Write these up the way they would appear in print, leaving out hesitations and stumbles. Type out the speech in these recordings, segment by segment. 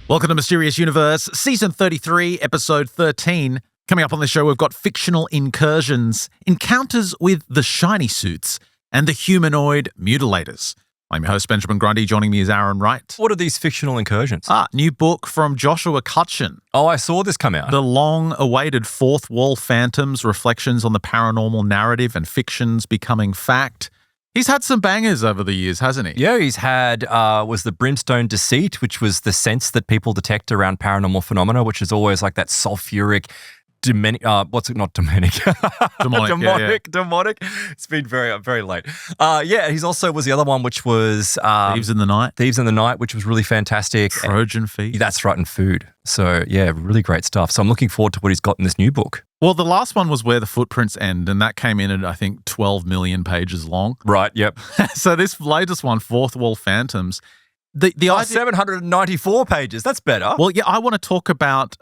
Welcome to Mysterious Universe, Season 33, Episode 13. Coming up on the show, we've got Fictional Incursions, encounters with the shiny suits, and the humanoid mutilators. I'm your host, Benjamin Grundy. Joining me is Aaron Wright. What are these fictional incursions? New book from Joshua Cutchin. Oh, I saw this come out. The long-awaited Fourth Wall Phantoms, reflections on the paranormal narrative and fictions becoming fact. He's had some bangers over the years, hasn't he? Yeah, he's had, was the Brimstone Deceit, which was the sense that people detect around paranormal phenomena, which is always like that sulfuric, demonic. Demonic. It's been very late. He's also was the other one, which was Thieves in the Night, which was really fantastic. Trojan Feast. That's right, and food. So yeah, really great stuff. So I'm looking forward to what he's got in this new book. Well, the last one was Where the Footprints End, and that came in at, I think, 12 million pages long. Right, yep. So this latest one, Fourth Wall Phantoms, the idea, 794 pages. That's better. Well, yeah, I want to talk about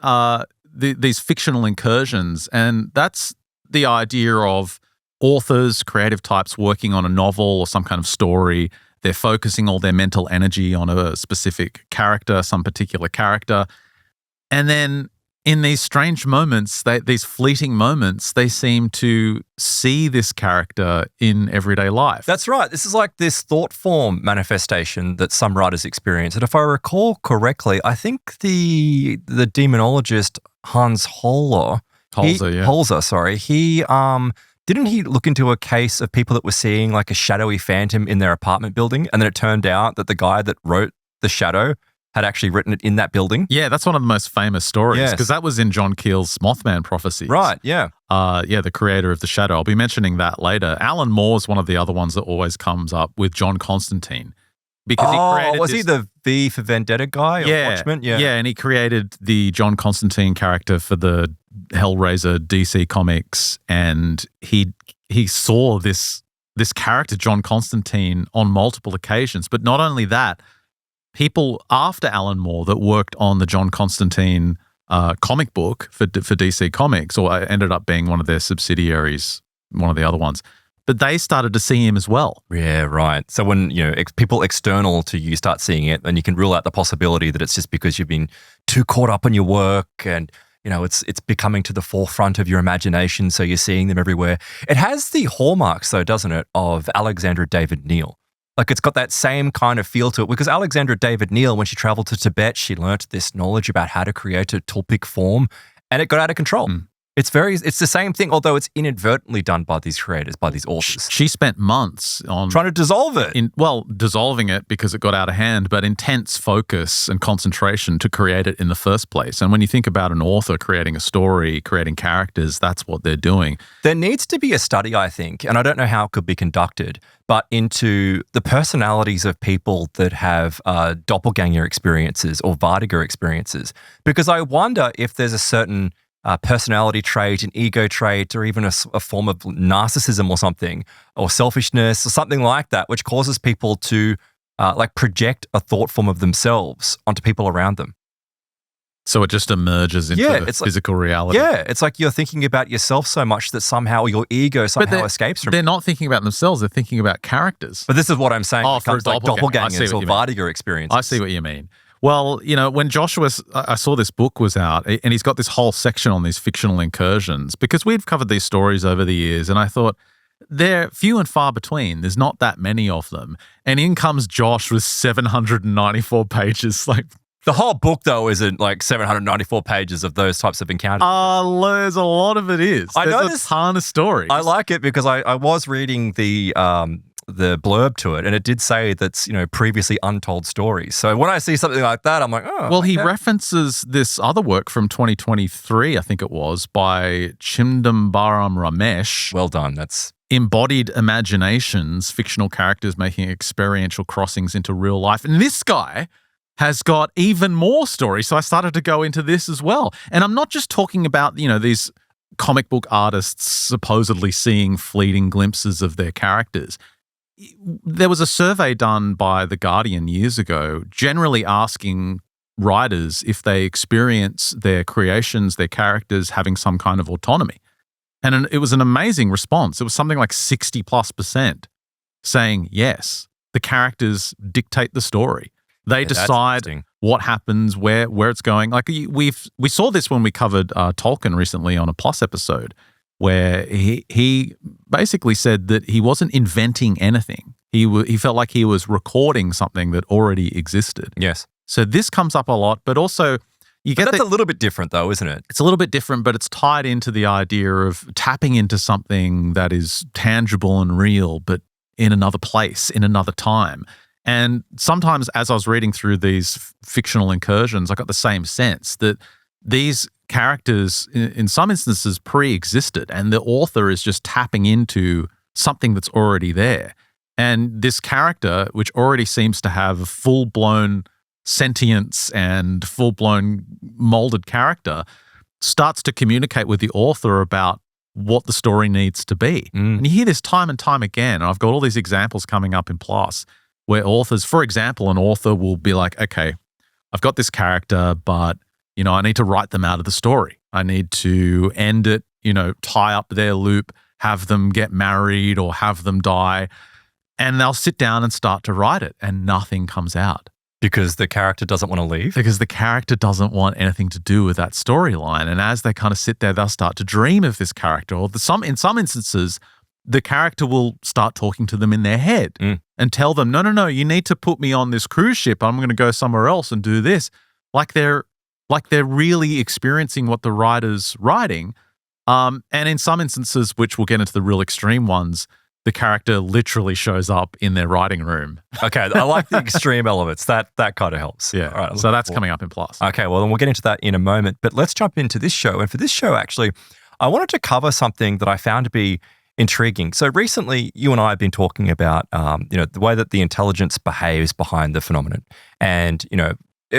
these fictional incursions, and that's the idea of authors, creative types working on a novel or some kind of story. They're focusing all their mental energy on a specific character, some particular character, and then in these strange moments, these fleeting moments, they seem to see this character in everyday life. That's right. This is like this thought form manifestation that some writers experience. And if I recall correctly, I think the demonologist Hans Holzer, he didn't he look into a case of people that were seeing like a shadowy phantom in their apartment building, and then it turned out that the guy that wrote The Shadow had actually written it in that building. Yeah, that's one of the most famous stories because that was in John Keel's Mothman Prophecies. Right, yeah. The creator of The Shadow. I'll be mentioning that later. Alan Moore's one of the other ones that always comes up with John Constantine. Because he created he the V for Vendetta guy or Watchmen? Yeah, and he created the John Constantine character for the Hellraiser DC comics, and he saw this character, John Constantine, on multiple occasions. But not only that, people after Alan Moore that worked on the John Constantine comic book for DC Comics, or ended up being one of their subsidiaries, one of the other ones, but they started to see him as well. Yeah, right. So when people external to you start seeing it, then you can rule out the possibility that it's just because you've been too caught up in your work and it's becoming to the forefront of your imagination, so you're seeing them everywhere. It has the hallmarks, though, doesn't it, of Alexandra David Neal. Like it's got that same kind of feel to it because Alexandra David Neal, when she traveled to Tibet, she learnt this knowledge about how to create a tulpic form, and it got out of control. It's the same thing, although it's inadvertently done by these creators, by these authors. She spent months on trying to dissolve it. Dissolving it because it got out of hand, but intense focus and concentration to create it in the first place. And when you think about an author creating a story, creating characters, that's what they're doing. There needs to be a study, I think, and I don't know how it could be conducted, but into the personalities of people that have doppelganger experiences or vertigo experiences. Because I wonder if there's a certain personality trait, an ego trait, or even a form of narcissism or something, or selfishness or something like that, which causes people to project a thought form of themselves onto people around them. So it just emerges into the physical reality. Yeah, it's like you're thinking about yourself so much that somehow your ego escapes from They're not thinking about themselves, they're thinking about characters. But this is what I'm saying. Oh, it comes like doppelgangers or vertigo experiences. I see what you mean. Well, when I saw this book was out, and he's got this whole section on these fictional incursions, because we've covered these stories over the years, and I thought, they're few and far between. There's not that many of them. And in comes Josh with 794 pages. Like the whole book, though, isn't like 794 pages of those types of encounters. There's a lot of it is. There's a ton of stories. I like it because I was reading the blurb to it, and it did say that's previously untold stories. So when I see something like that, I'm like, oh. Well, he references this other work from 2023, I think it was, by Chimdambaram Ramesh. Well done. That's Embodied Imaginations, Fictional Characters Making Experiential Crossings into Real Life. And this guy has got even more stories. So I started to go into this as well. And I'm not just talking about, these comic book artists supposedly seeing fleeting glimpses of their characters. There was a survey done by The Guardian years ago, generally asking writers if they experience their creations, their characters having some kind of autonomy. And it was an amazing response. It was something like 60+% saying, yes, the characters dictate the story. They Yeah, that's decide interesting. what happens, where it's going. Like we saw this when we covered Tolkien recently on a Plus episode, where he basically said that he wasn't inventing anything. He felt like he was recording something that already existed. Yes. So this comes up a lot, but also you get That's a little bit different though, isn't it? it's a little bit different, but it's tied into the idea of tapping into something that is tangible and real, but in another place, in another time. And sometimes as I was reading through these fictional incursions, I got the same sense that these characters, in some instances, pre-existed, and the author is just tapping into something that's already there. And this character, which already seems to have a full-blown sentience and full-blown molded character, starts to communicate with the author about what the story needs to be. And you hear this time and time again. And I've got all these examples coming up in Plus where authors, for example, an author will be like, okay, I've got this character, but, I need to write them out of the story. I need to end it, tie up their loop, have them get married or have them die. And they'll sit down and start to write it and nothing comes out. Because the character doesn't want to leave? Because the character doesn't want anything to do with that storyline. And as they kind of sit there, they'll start to dream of this character. Or in some instances, the character will start talking to them in their head and tell them, no, you need to put me on this cruise ship. I'm going to go somewhere else and do this. Like they're really experiencing what the writer's writing. And in some instances, which we'll get into the real extreme ones, the character literally shows up in their writing room. Okay, I like the extreme elements. That kind of helps. Yeah, All right, so that's coming up in Plus. Okay, well, then we'll get into that in a moment. But let's jump into this show. And for this show, actually, I wanted to cover something that I found to be intriguing. So recently, you and I have been talking about, the way that the intelligence behaves behind the phenomenon. And,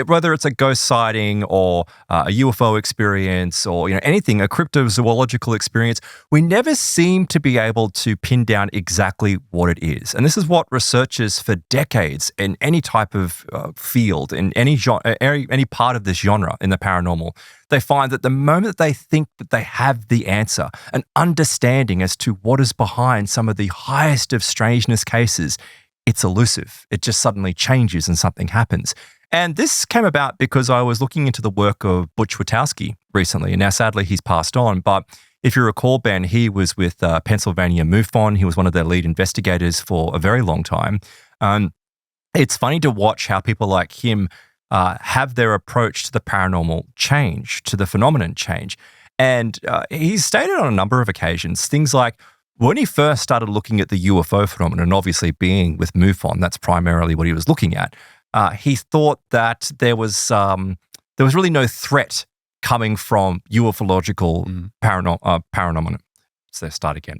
whether it's a ghost sighting or a UFO experience or anything, a cryptozoological experience, we never seem to be able to pin down exactly what it is. And this is what researchers for decades in any type of field, in any part of this genre in the paranormal, they find that the moment that they think that they have the answer, an understanding as to what is behind some of the highest of strangeness cases, it's elusive. It just suddenly changes and something happens. And this came about because I was looking into the work of Butch Witowski recently. And now, sadly, he's passed on. But if you recall, Ben, he was with Pennsylvania MUFON. He was one of their lead investigators for a very long time. It's funny to watch how people like him have their approach to the paranormal change, to the phenomenon change. And he's stated on a number of occasions things like, when he first started looking at the UFO phenomenon, and obviously being with MUFON, that's primarily what he was looking at, he thought that there was really no threat coming from ufological paranormal. So start again.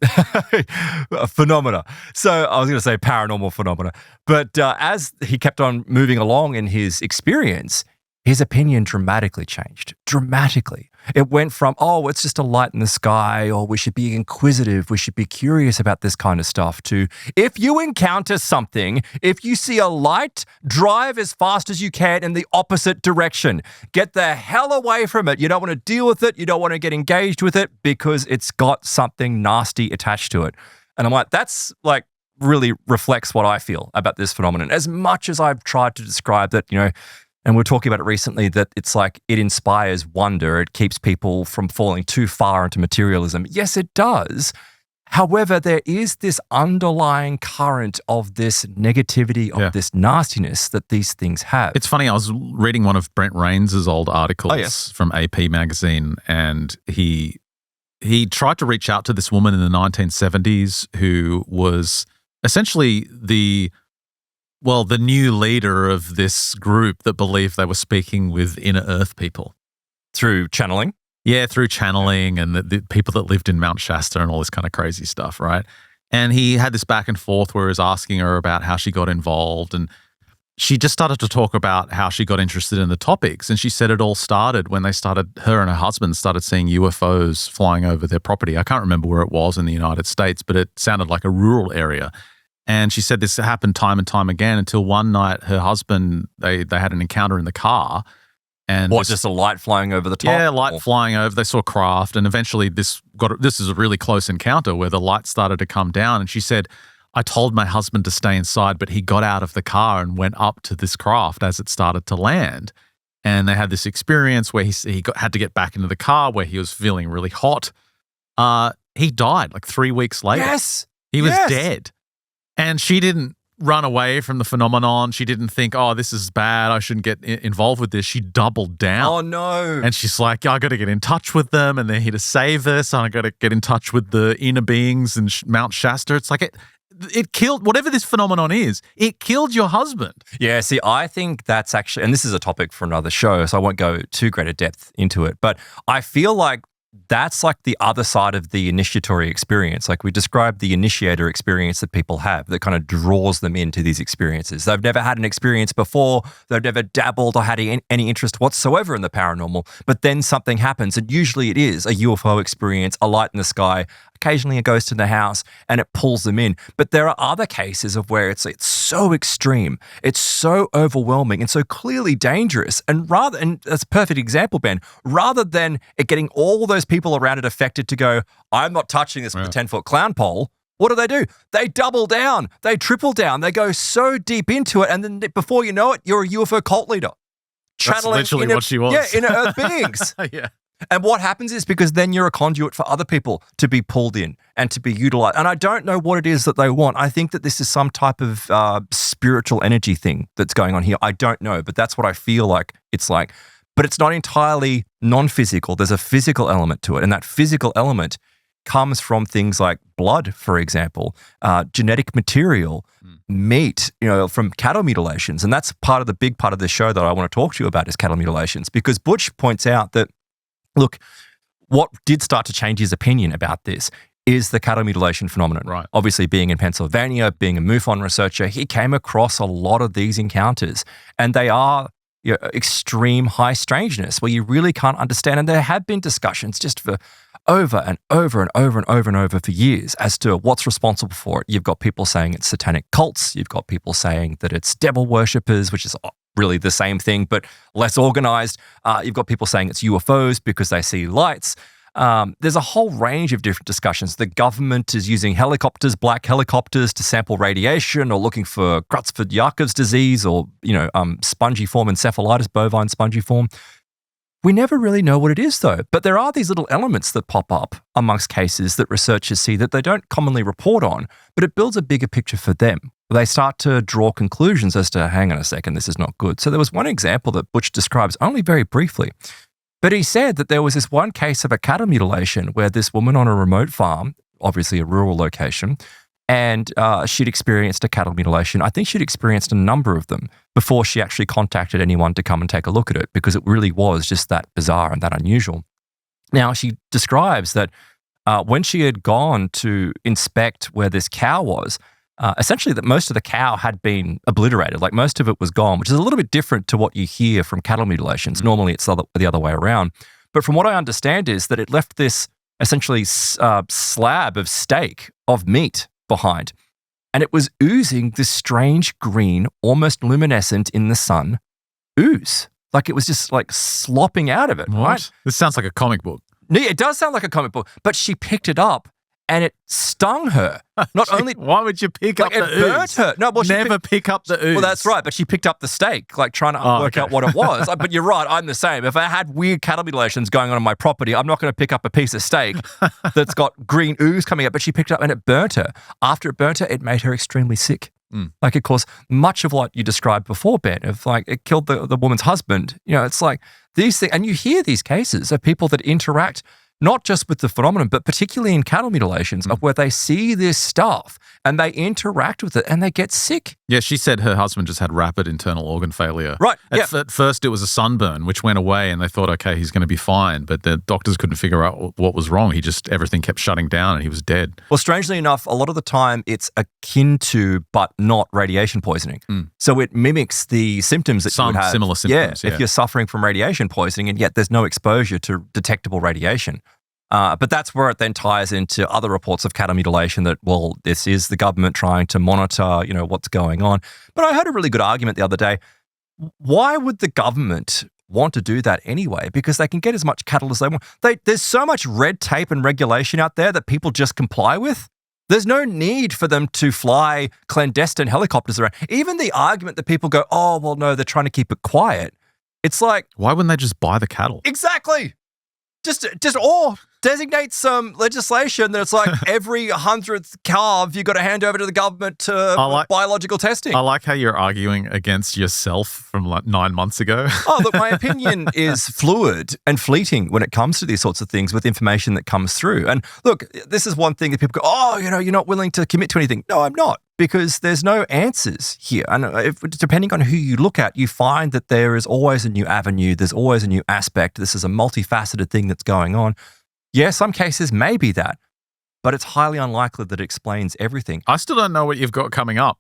Phenomena. So I was going to say paranormal phenomena. But as he kept on moving along in his experience, his opinion dramatically changed. Dramatically. It went from, it's just a light in the sky, or we should be inquisitive, we should be curious about this kind of stuff, to, if you encounter something, if you see a light, drive as fast as you can in the opposite direction. Get the hell away from it. You don't want to deal with it. You don't want to get engaged with it because it's got something nasty attached to it. And I'm like, that's like really reflects what I feel about this phenomenon. As much as I've tried to describe that, and we were talking about it recently, that it's like it inspires wonder. It keeps people from falling too far into materialism. Yes, it does. However, there is this underlying current of this negativity, of this nastiness that these things have. It's funny, I was reading one of Brent Rains's old articles from AP magazine, and he tried to reach out to this woman in the 1970s who was essentially the new leader of this group that believed they were speaking with inner earth people. Through channeling? Yeah, through channeling and the people that lived in Mount Shasta and all this kind of crazy stuff, right? And he had this back and forth where he was asking her about how she got involved, and she just started to talk about how she got interested in the topics. And she said it all started when her and her husband started seeing UFOs flying over their property. I can't remember where it was in the United States, but it sounded like a rural area. And she said this happened time and time again until one night her husband, they had an encounter in the car. And just a light flying over the top? Yeah, light flying over. They saw craft, and eventually this is a really close encounter where the light started to come down. And she said, I told my husband to stay inside, but he got out of the car and went up to this craft as it started to land. And they had this experience where had to get back into the car where he was feeling really hot. He died like 3 weeks later. Yes. He was dead. And she didn't run away from the phenomenon. She didn't think, oh, this is bad. I shouldn't get involved with this. She doubled down. Oh, no. And she's like, I got to get in touch with them and they're here to save us. And I got to get in touch with the inner beings and Mount Shasta. It's like it killed, whatever this phenomenon is, it killed your husband. Yeah, see, I think that's actually, and this is a topic for another show, so I won't go too great a depth into it, but I feel like that's like the other side of the initiatory experience. Like we described the initiator experience that people have that kind of draws them into these experiences. They've never had an experience before. They've never dabbled or had any interest whatsoever in the paranormal. But then something happens, and usually it is a UFO experience, a light in the sky, occasionally a ghost in the house, and it pulls them in. But there are other cases of where it's so extreme, it's so overwhelming and so clearly dangerous. And that's a perfect example, Ben, rather than it getting all those people around it affected to go, I'm not touching this with a 10-foot clown pole. What do? They double down. They triple down. They go so deep into it. And then before you know it, you're a UFO cult leader. That's literally what she was. Yeah, inner earth beings. Yeah. And what happens is because then you're a conduit for other people to be pulled in and to be utilized. And I don't know what it is that they want. I think that this is some type of spiritual energy thing that's going on here. I don't know, but that's what I feel like it's like. But it's not entirely non-physical. There's a physical element to it. And that physical element comes from things like blood, for example, genetic material, meat, from cattle mutilations. And that's the big part of the show that I want to talk to you about is cattle mutilations. Because Butch points out that, look, what did start to change his opinion about this is the cattle mutilation phenomenon. Right. Obviously, being in Pennsylvania, being a MUFON researcher, he came across a lot of these encounters. And they are extreme high strangeness where you really can't understand. And there have been discussions just for over and over and over and over and over for years as to what's responsible for it. You've got people saying it's satanic cults. You've got people saying that it's devil worshippers, which is really the same thing, but less organized. You've got people saying it's UFOs because they see lights. There's a whole range of different discussions. The government is using helicopters, black helicopters, to sample radiation or looking for Creutzfeldt-Jakob's disease or, spongiform encephalitis, bovine spongiform. We never really know what it is, though. But there are these little elements that pop up amongst cases that researchers see that they don't commonly report on, but it builds a bigger picture for them. They start to draw conclusions as to, hang on a second, this is not good. So there was one example that Butch describes only very briefly. But he said that there was this one case of a cattle mutilation where this woman on a remote farm, obviously a rural location, and she'd experienced a cattle mutilation. I think she'd experienced a number of them before she actually contacted anyone to come and take a look at it because it really was just that bizarre and that unusual. Now, she describes that when she had gone to inspect where this cow was, essentially that most of the cow had been obliterated, like most of it was gone, which is a little bit different to what you hear from cattle mutilations. Normally it's the other way around. But from what I understand is that it left this essentially slab of steak, of meat behind. And it was oozing this strange green, almost luminescent in the sun ooze. Like it was just like slopping out of it, What? right? This sounds like a comic book. Yeah, it does sound like a comic book, but she picked it up and it stung her. Not only why would you pick up it the burnt ooze? her. No, well, Never pick up the ooze. Well, that's right, but she picked up the steak, like trying to work out what it was. But you're right, I'm the same. If I had weird cattle mutilations going on my property, I'm not going to pick up a piece of steak that's got green ooze coming up. But she picked it up and it burnt her. After it burnt her, it made her extremely sick. Like it caused much of what you described before, Ben, of like it killed the woman's husband. It's like these things, and you hear these cases of people that interact not just with the phenomenon, but particularly in cattle mutilations, of where they see this stuff and they interact with it and they get sick. Yeah, she said her husband just had rapid internal organ failure. Right. At first, it was a sunburn, which went away, and they thought, okay, he's going to be fine. But the doctors couldn't figure out what was wrong. Everything kept shutting down, and he was dead. Well, strangely enough, a lot of the time it's akin to, but not radiation poisoning. So it mimics the symptoms that you would have. Some similar symptoms. If you're suffering from radiation poisoning, and yet there's no exposure to detectable radiation. But that's where it then ties into other reports of cattle mutilation that, well, this is the government trying to monitor, what's going on. But I heard a really good argument the other day. Why would the government want to do that anyway? Because they can get as much cattle as they want. There's so much red tape and regulation out there that people just comply with. There's no need for them to fly clandestine helicopters around. Even the argument that people go, oh, well, no, they're trying to keep it quiet. It's like, why wouldn't they just buy the cattle? Exactly. Or designate some legislation that it's like every 100th calf you got to hand over to the government to biological testing. I like how you're arguing against yourself from like 9 months ago. Oh, look, my opinion is fluid and fleeting when it comes to these sorts of things with information that comes through. And look, this is one thing that people go, oh, you're not willing to commit to anything. No, I'm not, because there's no answers here. And depending on who you look at, you find that there is always a new avenue. There's always a new aspect. This is a multifaceted thing that's going on. Yeah, some cases may be that, but it's highly unlikely that it explains everything. I still don't know what you've got coming up.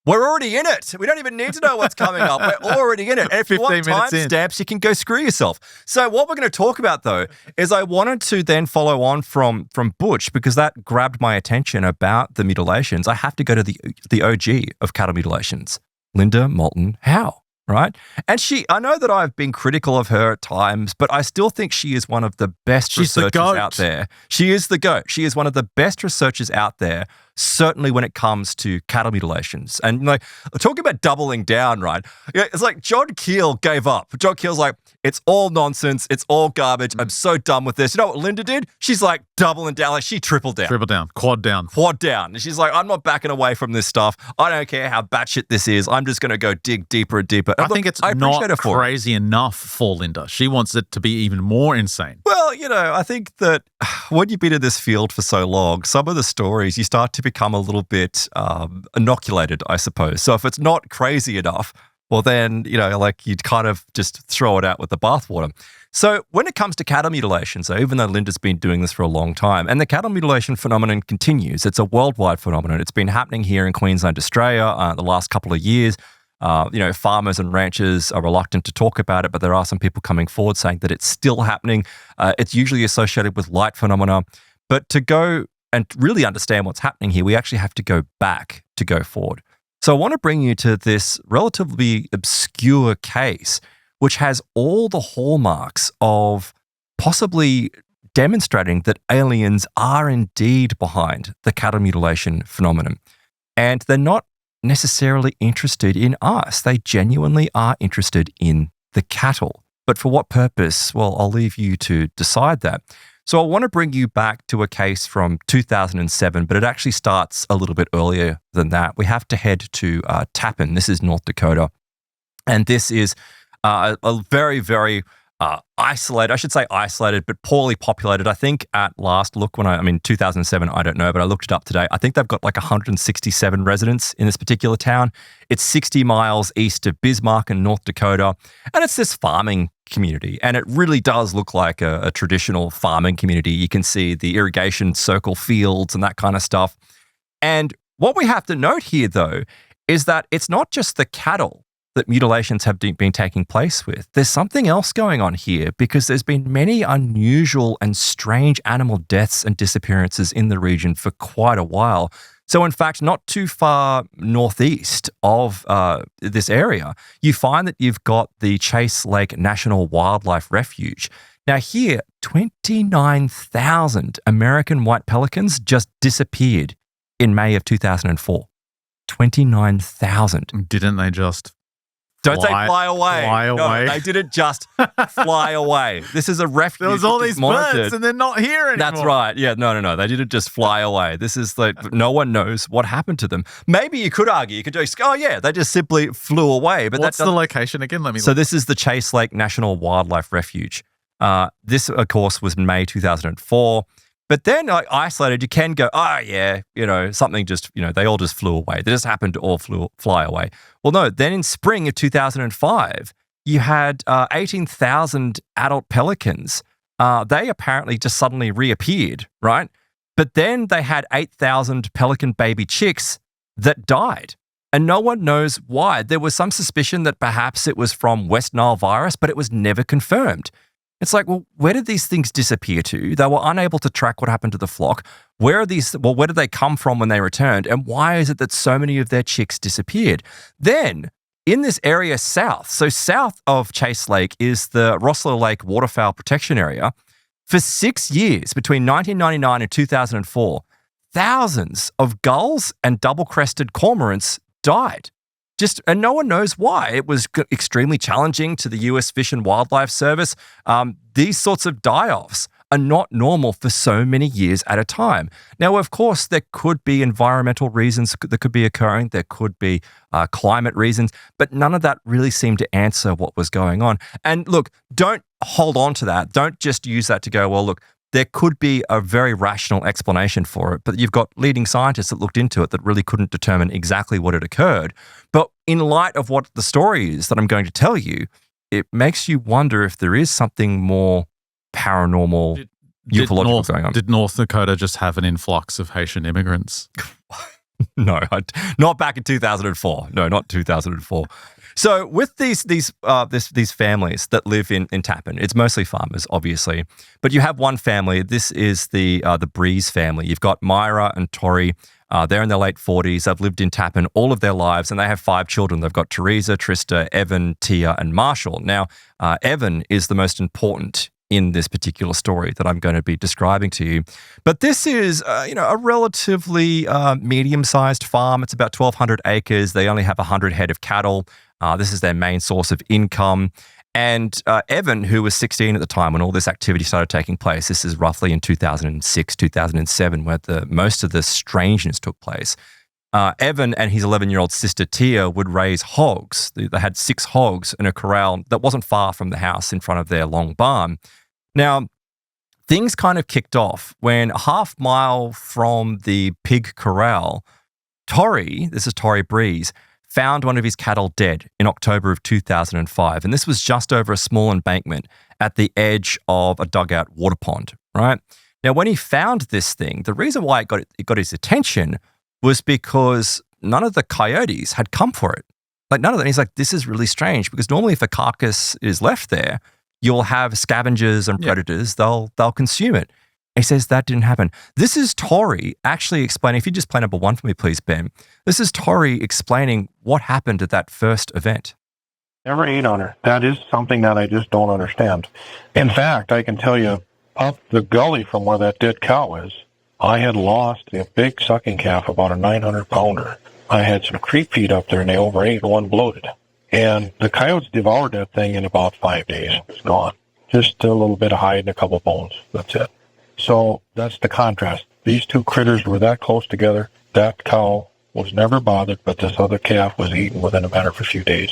We're already in it. We don't even need to know what's coming up. We're already in it. And if you want timestamps, you can go screw yourself. So what we're going to talk about, though, is I wanted to then follow on from Butch, because that grabbed my attention about the mutilations. I have to go to the OG of cattle mutilations, Linda Moulton Howe. Right? And I know that I've been critical of her at times, but I still think she is one of the best researchers out there. She is the GOAT. She is one of the best researchers out there, certainly when it comes to cattle mutilations. And like, talking about doubling down, right? Yeah, it's like John Keel gave up. John Keel's like, it's all nonsense. It's all garbage. I'm so done with this. You know what Linda did? She's like doubling down. Like, she tripled down. Triple down. Quad down. Quad down. And she's like, I'm not backing away from this stuff. I don't care how batshit this is. I'm just going to go dig deeper and deeper. I think it's not crazy enough for Linda. She wants it to be even more insane. Well, I think that when you've been in this field for so long, some of the stories, you start to become a little bit inoculated, I suppose. So if it's not crazy enough, well then, you'd kind of just throw it out with the bathwater. So when it comes to cattle mutilation, so even though Linda's been doing this for a long time, and the cattle mutilation phenomenon continues, it's a worldwide phenomenon. It's been happening here in Queensland, Australia, the last couple of years. Farmers and ranchers are reluctant to talk about it, but there are some people coming forward saying that it's still happening. It's usually associated with light phenomena. But to go and really understand what's happening here, we actually have to go back to go forward. So I want to bring you to this relatively obscure case, which has all the hallmarks of possibly demonstrating that aliens are indeed behind the cattle mutilation phenomenon. And they're not necessarily interested in us. They genuinely are interested in the cattle. But for what purpose? Well, I'll leave you to decide that. So I want to bring you back to a case from 2007, but it actually starts a little bit earlier than that. We have to head to Tappan. This is North Dakota. And this is a very, very isolated, but poorly populated. I think at last look, 2007, I don't know, but I looked it up today. I think they've got like 167 residents in this particular town. It's 60 miles east of Bismarck in North Dakota. And it's this farming community. And it really does look like a traditional farming community. You can see the irrigation circle fields and that kind of stuff. And what we have to note here, though, is that it's not just the cattle that mutilations have been taking place with. There's something else going on here, because there's been many unusual and strange animal deaths and disappearances in the region for quite a while. So in fact, not too far northeast of this area, you find that you've got the Chase Lake National Wildlife Refuge. Now here, 29,000 American white pelicans just disappeared in May of 2004. 29,000. Didn't they just Don't say fly away. Fly away. No, they didn't just fly away. This is a refuge. There was all these birds and they're not here anymore. That's right. Yeah, no. They didn't just fly away. This is like, no one knows what happened to them. Maybe you could argue, you could just, they just simply flew away. But what's the location again? Let me look. This is the Chase Lake National Wildlife Refuge. This, of course, was May 2004. But then, isolated, you can go, something just, they all just flew away. They just happened to all fly away. Well, no, then in spring of 2005, you had 18,000 adult pelicans. They apparently just suddenly reappeared, right? But then they had 8,000 pelican baby chicks that died. And no one knows why. There was some suspicion that perhaps it was from West Nile virus, but it was never confirmed. It's like, well, where did these things disappear to? They were unable to track what happened to the flock. Where did they come from when they returned? And why is it that so many of their chicks disappeared? Then, in this area south, so south of Chase Lake is the Rossler Lake Waterfowl Protection Area. For 6 years, between 1999 and 2004, thousands of gulls and double-crested cormorants died. And no one knows why. It was extremely challenging to the US Fish and Wildlife Service. These sorts of die-offs are not normal for so many years at a time. Now, of course, there could be environmental reasons that could be occurring. There could be climate reasons, but none of that really seemed to answer what was going on. And look, don't hold on to that. Don't just use that to go, well, look, there could be a very rational explanation for it, but you've got leading scientists that looked into it that really couldn't determine exactly what had occurred. But in light of what the story is that I'm going to tell you, it makes you wonder if there is something more paranormal, ufological going on. Did North Dakota just have an influx of Haitian immigrants? No, not back in 2004. No, not 2004. So with these families that live in Tappan, it's mostly farmers, obviously, but you have one family. This is the Breeze family. You've got Myra and Tori. They're in their late 40s. They've lived in Tappan all of their lives, and they have 5 children. They've got Teresa, Trista, Evan, Tia, and Marshall. Now, Evan is the most important in this particular story that I'm going to be describing to you. But this is, a relatively medium-sized farm. It's about 1,200 acres. They only have 100 head of cattle. This is their main source of income. And Evan, who was 16 at the time when all this activity started taking place, this is roughly in 2006, 2007, where most of the strangeness took place. Evan and his 11-year-old sister Tia would raise hogs. They had 6 hogs in a corral that wasn't far from the house in front of their long barn. Now, things kind of kicked off when a half mile from the pig corral, this is Tori Breeze, found one of his cattle dead in October of 2005. And this was just over a small embankment at the edge of a dugout water pond, right? Now, when he found this thing, the reason why it got his attention was because none of the coyotes had come for it. Like none of them. He's like, this is really strange because normally if a carcass is left there, you'll have scavengers and predators. They'll consume it. He says that didn't happen. This is Tori actually explaining. If you just play number 1 for me, please, Ben. This is Tori explaining what happened at that first event. Never ate on her. That is something that I just don't understand. In fact, I can tell you, up the gully from where that dead cow is, I had lost a big sucking calf, about a 900-pounder. I had some creep feed up there, and they overate, one bloated. And the coyotes devoured that thing in about 5 days. It's gone. Just a little bit of hide and a couple bones. That's it. So that's the contrast. These 2 critters were that close together. That cow was never bothered, but this other calf was eaten within a matter of a few days.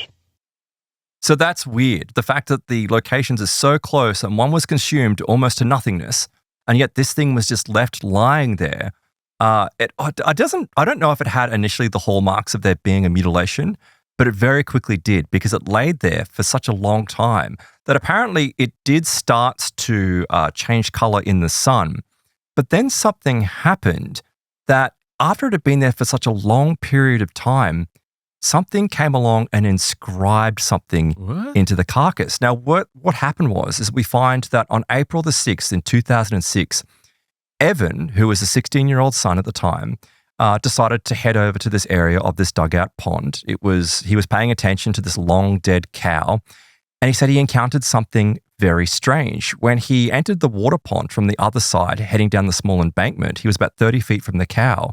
So that's weird. The fact that the locations are so close and one was consumed almost to nothingness, and yet this thing was just left lying there. I don't know if it had initially the hallmarks of there being a mutilation, but it very quickly did because it laid there for such a long time that apparently it did start to change color in the sun. But then something happened that after it had been there for such a long period of time, something came along and inscribed something into the carcass. Now, what happened is we find that on April the 6th in 2006, Evan, who was a 16-year-old son at the time, decided to head over to this area of this dugout pond. He was paying attention to this long dead cow, and he said he encountered something very strange. When he entered the water pond from the other side, heading down the small embankment, he was about 30 feet from the cow.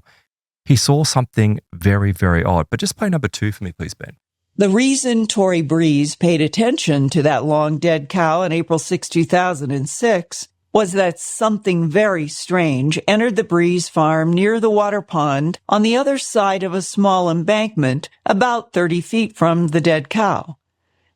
He saw something very, very odd. But just play number 2 for me, please, Ben. The reason Tori Breeze paid attention to that long dead cow on April 6, 2006 was that something very strange entered the Breeze farm near the water pond on the other side of a small embankment about 30 feet from the dead cow.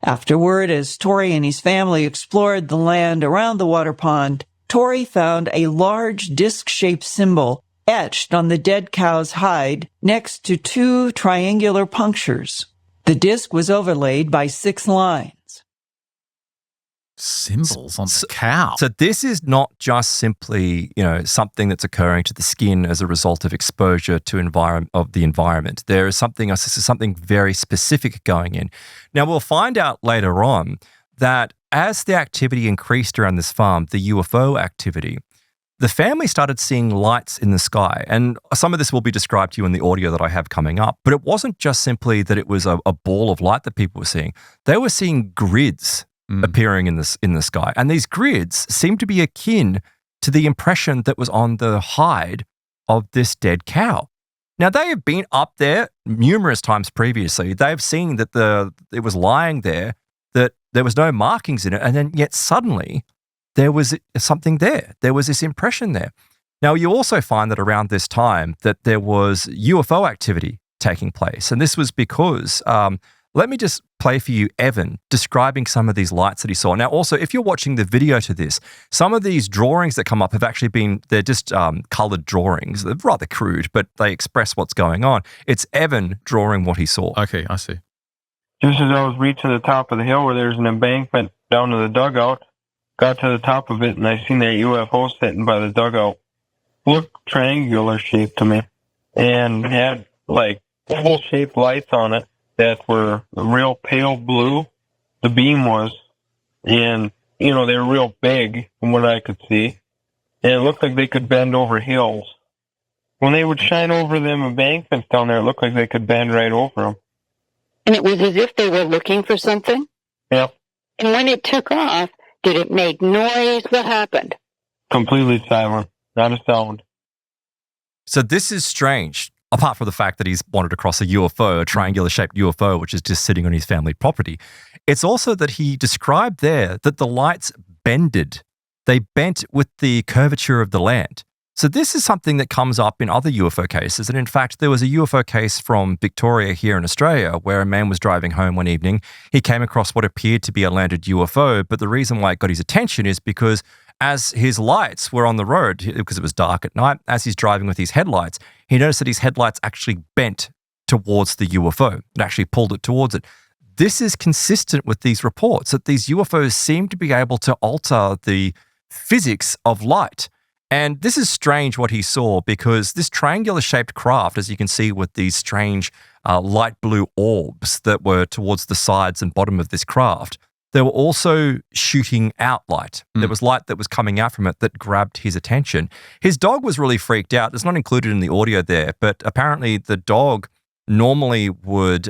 Afterward, as Tori and his family explored the land around the water pond, Tori found a large disc-shaped symbol etched on the dead cow's hide next to 2 triangular punctures. The disc was overlaid by 6 lines. Symbols on the cow. So this is not just simply, something that's occurring to the skin as a result of exposure to the environment. There is something else. This is something very specific going in. Now, we'll find out later on that as the activity increased around this farm, the UFO activity, the family started seeing lights in the sky. And some of this will be described to you in the audio that I have coming up. But it wasn't just simply that it was a ball of light that people were seeing. They were seeing grids appearing in the sky. And these grids seemed to be akin to the impression that was on the hide of this dead cow. Now, they have been up there numerous times previously. They've seen that it was lying there, that there was no markings in it, and then yet suddenly there was something there. There was this impression there. Now, you also find that around this time that there was UFO activity taking place, and this was because, let me just play for you Evan describing some of these lights that he saw. Now, also, if you're watching the video to this, some of these drawings that come up have actually they're just colored drawings. They're rather crude, but they express what's going on. It's Evan drawing what he saw. Okay, I see. Just as I was reaching the top of the hill where there's an embankment down to the dugout, got to the top of it and I seen that UFO sitting by the dugout. Looked triangular shaped to me and had like oval-shaped lights on it that were real pale blue. The beam was, and they were real big from what I could see. And it looked like they could bend over hills. When they would shine over them embankments down there, it looked like they could bend right over them. And it was as if they were looking for something? Yep. And when it took off, did it make noise? What happened? Completely silent. Not a sound. So this is strange, apart from the fact that he's wandered across a UFO, a triangular-shaped UFO, which is just sitting on his family property. It's also that he described there that the lights bended. They bent with the curvature of the land. So this is something that comes up in other UFO cases. And in fact, there was a UFO case from Victoria here in Australia where a man was driving home one evening. He came across what appeared to be a landed UFO, but the reason why it got his attention is because as his lights were on the road, because it was dark at night, as he's driving with his headlights, he noticed that his headlights actually bent towards the UFO. It actually pulled it towards it. This is consistent with these reports that these UFOs seem to be able to alter the physics of light. And this is strange what he saw because this triangular-shaped craft, as you can see with these strange light blue orbs that were towards the sides and bottom of this craft, they were also shooting out light. There was light that was coming out from it that grabbed his attention. His dog was really freaked out. It's not included in the audio there, but apparently the dog normally would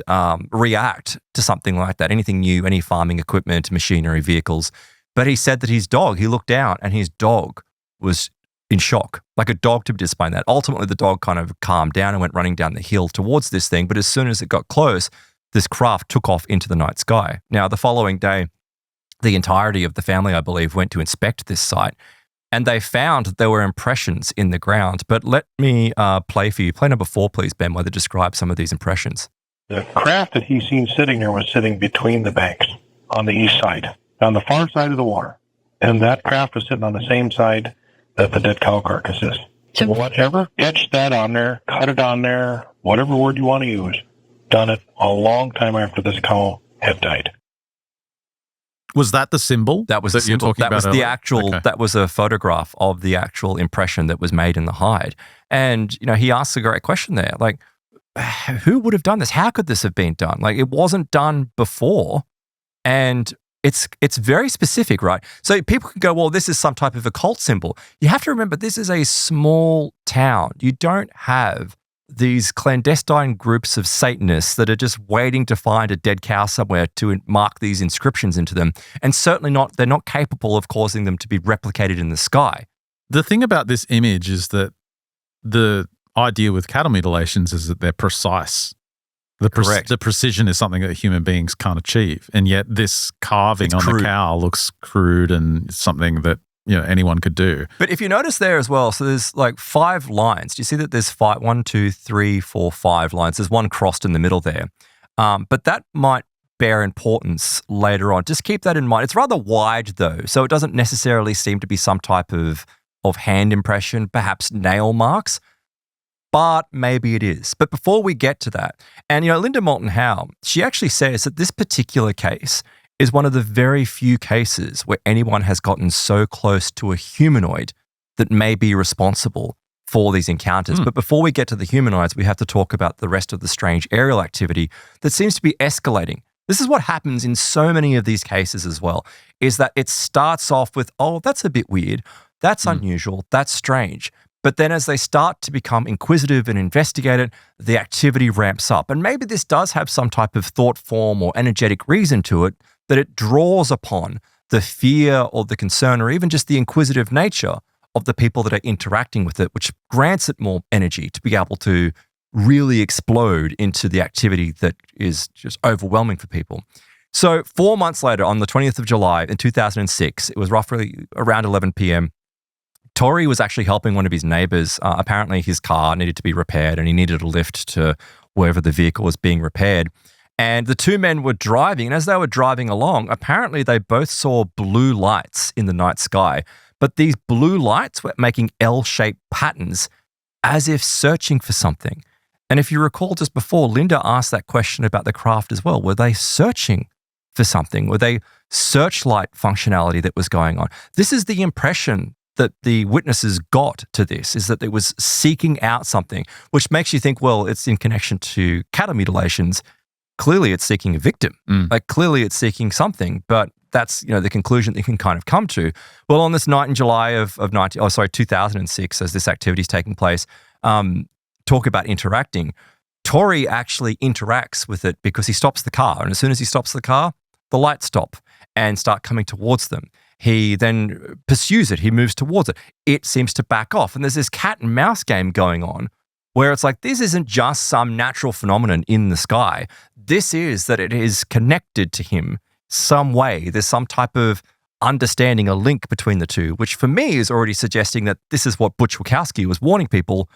react to something like that, anything new, any farming equipment, machinery, vehicles. But he said that his dog, he looked down and his dog was in shock, like a dog to be displaying that. Ultimately, the dog kind of calmed down and went running down the hill towards this thing. But as soon as it got close, this craft took off into the night sky. Now, the following day, the entirety of the family, I believe, went to inspect this site, and they found that there were impressions in the ground. But let me play for you. Play number 4, please, Ben, where they describe some of these impressions. The craft that he seen sitting there was sitting between the banks on the east side, on the far side of the water. And that craft was sitting on the same side that the dead cow carcass is. So whatever etched that on there, cut it on there, whatever word you want to use, done it a long time after this cow had died. Was that the symbol? That was that the symbol. you're talking That was about the earlier? actual. Okay. That was a photograph of the actual impression that was made in the hide. And he asks a great question there, like, who would have done this? How could this have been done? Like, it wasn't done before, and it's very specific, right? So people can go, well, this is some type of occult symbol. You have to remember, this is a small town. You don't have these clandestine groups of Satanists that are just waiting to find a dead cow somewhere to mark these inscriptions into them. And certainly they're not capable of causing them to be replicated in the sky. The thing about this image is that the idea with cattle mutilations is that they're precise. Correct. The precision is something that human beings can't achieve. And yet this carving It's on crude. the cow looks crude and something that anyone could do. But if you notice there as well, so there's like 5 lines. Do you see that there's 5, 1, 2, 3, 4, 5 lines? There's one crossed in the middle there. But that might bear importance later on. Just keep that in mind. It's rather wide though, so it doesn't necessarily seem to be some type of hand impression, perhaps nail marks, but maybe it is. But before we get to that, and Linda Moulton Howe, she actually says that this particular case is one of the very few cases where anyone has gotten so close to a humanoid that may be responsible for these encounters. But before we get to the humanoids, we have to talk about the rest of the strange aerial activity that seems to be escalating. This is what happens in so many of these cases as well, is that it starts off with, oh, that's a bit weird, that's unusual, that's strange. But then as they start to become inquisitive and investigate it, the activity ramps up. And maybe this does have some type of thought form or energetic reason to it, that it draws upon the fear or the concern or even just the inquisitive nature of the people that are interacting with it, which grants it more energy to be able to really explode into the activity that is just overwhelming for people. So 4 months later, on the 20th of July in 2006, it was roughly around 11 p.m., Tori was actually helping one of his neighbors. Apparently his car needed to be repaired and he needed a lift to wherever the vehicle was being repaired. And the two men were driving, and as they were driving along, apparently they both saw blue lights in the night sky. But these blue lights were making L-shaped patterns as if searching for something. And if you recall just before, Linda asked that question about the craft as well. Were they searching for something? Were they searchlight functionality that was going on? This is the impression that the witnesses got to this, is that it was seeking out something, which makes you think, well, it's in connection to cattle mutilations. Clearly it's seeking a victim. Like clearly it's seeking something, but that's, the conclusion that you can kind of come to. Well, on this night in July of 2006, as this activity is taking place, talk about interacting. Tori actually interacts with it because he stops the car. And as soon as he stops the car, the lights stop and start coming towards them. He then pursues it. He moves towards it. It seems to back off. And there's this cat and mouse game going on where it's like, this isn't just some natural phenomenon in the sky. This is that it is connected to him some way. There's some type of understanding, a link between the two, which for me is already suggesting that this is what Butch Wachowski was warning people.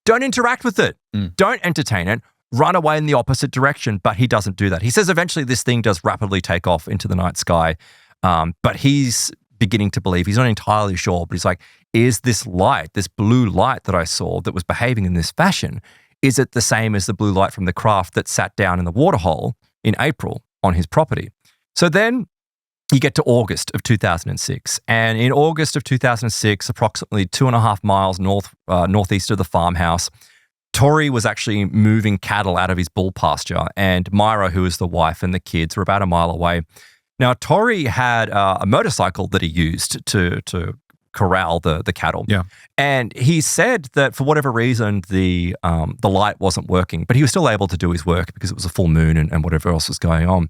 Don't interact with it. Don't entertain it. Run away in the opposite direction. But he doesn't do that. He says eventually this thing does rapidly take off into the night sky. But he's beginning to believe, he's not entirely sure, but he's like, is this light, this blue light that I saw that was behaving in this fashion, is it the same as the blue light from the craft that sat down in the waterhole in April on his property? So then you get to August of 2006. And in August of 2006, approximately 2.5 miles northeast of the farmhouse, Tori was actually moving cattle out of his bull pasture, and Myra, who is the wife, and the kids were about a mile away. Now, Tori had a motorcycle that he used to corral the cattle. Yeah. And he said that for whatever reason, the light wasn't working, but he was still able to do his work because it was a full moon and whatever else was going on.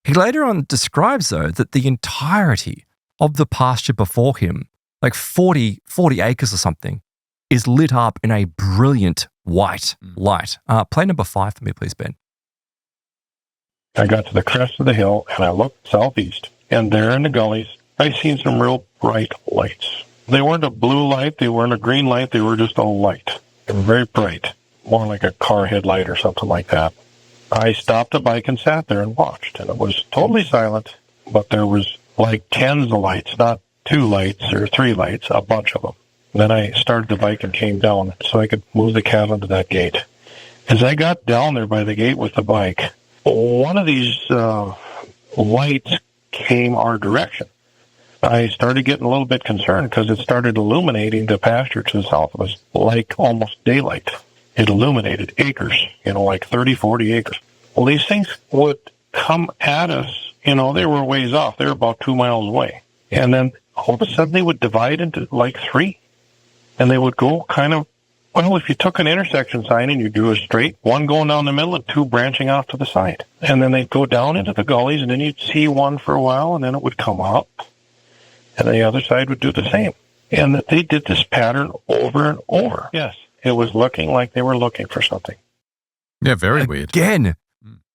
He later on describes, though, that the entirety of the pasture before him, like 40 acres or something, is lit up in a brilliant white light. Play number 5 for me, please, Ben. I got to the crest of the hill, and I looked southeast, and there in the gullies, I seen some real bright lights. They weren't a blue light, they weren't a green light, they were just a light. They were very bright, more like a car headlight or something like that. I stopped the bike and sat there and watched, and it was totally silent, but there was like tens of lights, not 2 lights or 3 lights, a bunch of them. And then I started the bike and came down so I could move the cattle to that gate. As I got down there by the gate with the bike, one of these lights came our direction. I started getting a little bit concerned because it started illuminating the pasture to the south. It was like almost daylight. It illuminated acres, like 30, 40 acres. Well, these things would come at us, they were ways off. They were about 2 miles away. And then all of a sudden they would divide into like 3. And they would go kind of, if you took an intersection sign and you drew a straight, 1 going down the middle and 2 branching off to the side. And then they'd go down into the gullies, and then you'd see one for a while, and then it would come up, and the other side would do the same. And they did this pattern over and over. Yes, it was looking like they were looking for something. Yeah, very weird. Again,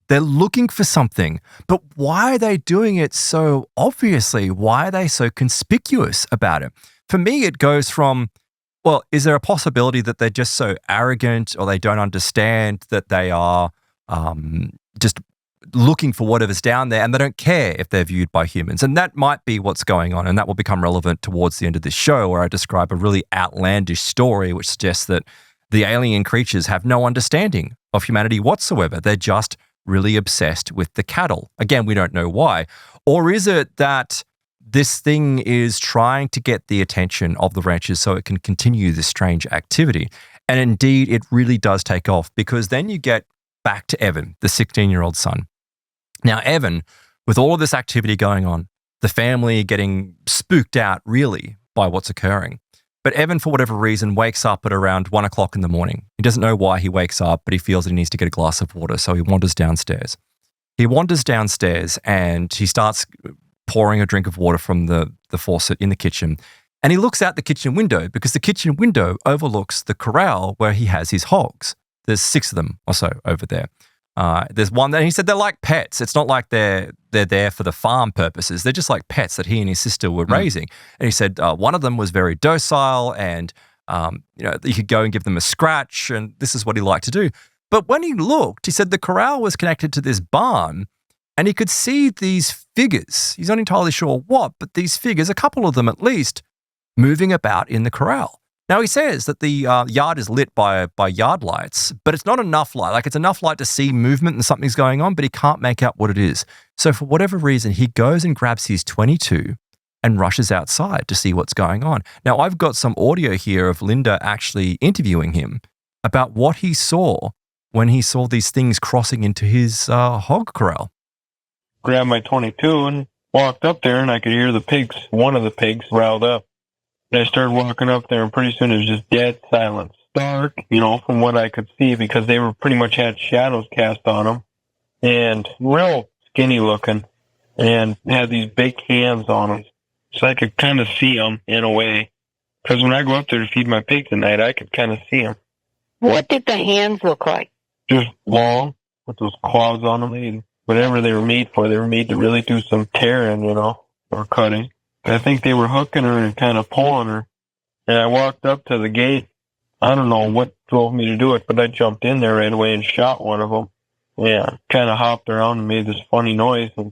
they're looking for something, but why are they doing it so obviously? Why are they so conspicuous about it? For me, it goes from, well, is there a possibility that they're just so arrogant or they don't understand that they are just looking for whatever's down there and they don't care if they're viewed by humans? And that might be what's going on, and that will become relevant towards the end of this show, where I describe a really outlandish story which suggests that the alien creatures have no understanding of humanity whatsoever. They're just really obsessed with the cattle. Again, we don't know why. Or is it that this thing is trying to get the attention of the ranchers so it can continue this strange activity? And indeed, it really does take off, because then you get back to Evan, the 16-year-old son. Now, Evan, with all of this activity going on, the family getting spooked out really by what's occurring. But Evan, for whatever reason, wakes up at around 1 o'clock in the morning. He doesn't know why he wakes up, but he feels that he needs to get a glass of water, so he wanders downstairs. He wanders downstairs and he starts pouring a drink of water from the faucet in the kitchen. And he looks out the kitchen window because the kitchen window overlooks the corral where he has his hogs. There's 6 of them or so over there. There's one that he said they're like pets. It's not like they're there for the farm purposes. They're just like pets that he and his sister were raising. And he said one of them was very docile and, you could go and give them a scratch and this is what he liked to do. But when he looked, he said the corral was connected to this barn and he could see these figures. He's not entirely sure what, but these figures, a couple of them at least, moving about in the corral. Now, he says that the yard is lit by yard lights, but it's not enough light. Like, it's enough light to see movement and something's going on, but he can't make out what it is. So for whatever reason, he goes and grabs his .22 and rushes outside to see what's going on. Now, I've got some audio here of Linda actually interviewing him about what he saw when he saw these things crossing into his hog corral. Grabbed my .22 and walked up there, and I could hear one of the pigs riled up. And I started walking up there, and pretty soon it was just dead silence. Dark, from what I could see, because they were pretty much had shadows cast on them. And real skinny looking. And had these big hands on them. So I could kind of see them in a way. Because when I go up there to feed my pigs at night, I could kind of see them. What did the hands look like? Just long, with those claws on them. And whatever they were made for, they were made to really do some tearing, or cutting. I think they were hooking her and kind of pulling her. And I walked up to the gate. I don't know what drove me to do it, but I jumped in there right away and shot one of them. Yeah, kind of hopped around and made this funny noise and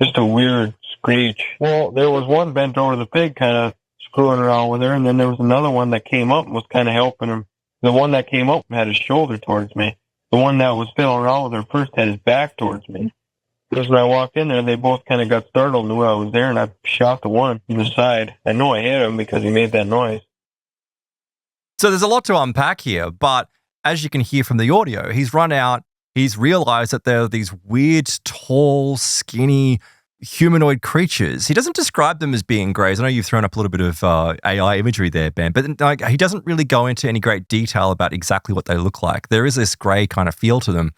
just a weird screech. Well, there was one bent over the pig kind of screwing around with her, and then there was another one that came up and was kind of helping him. The one that came up had his shoulder towards me. The one that was fiddling around with her first had his back towards me. Because when I walked in there, they both kind of got startled, knew I was there, and I shot the one in the side. I know I hit him because he made that noise. So there's a lot to unpack here, but as you can hear from the audio, he's run out, he's realized that there are these weird, tall, skinny, humanoid creatures. He doesn't describe them as being greys. I know you've thrown up a little bit of AI imagery there, Ben, but he doesn't really go into any great detail about exactly what they look like. There is this grey kind of feel to them.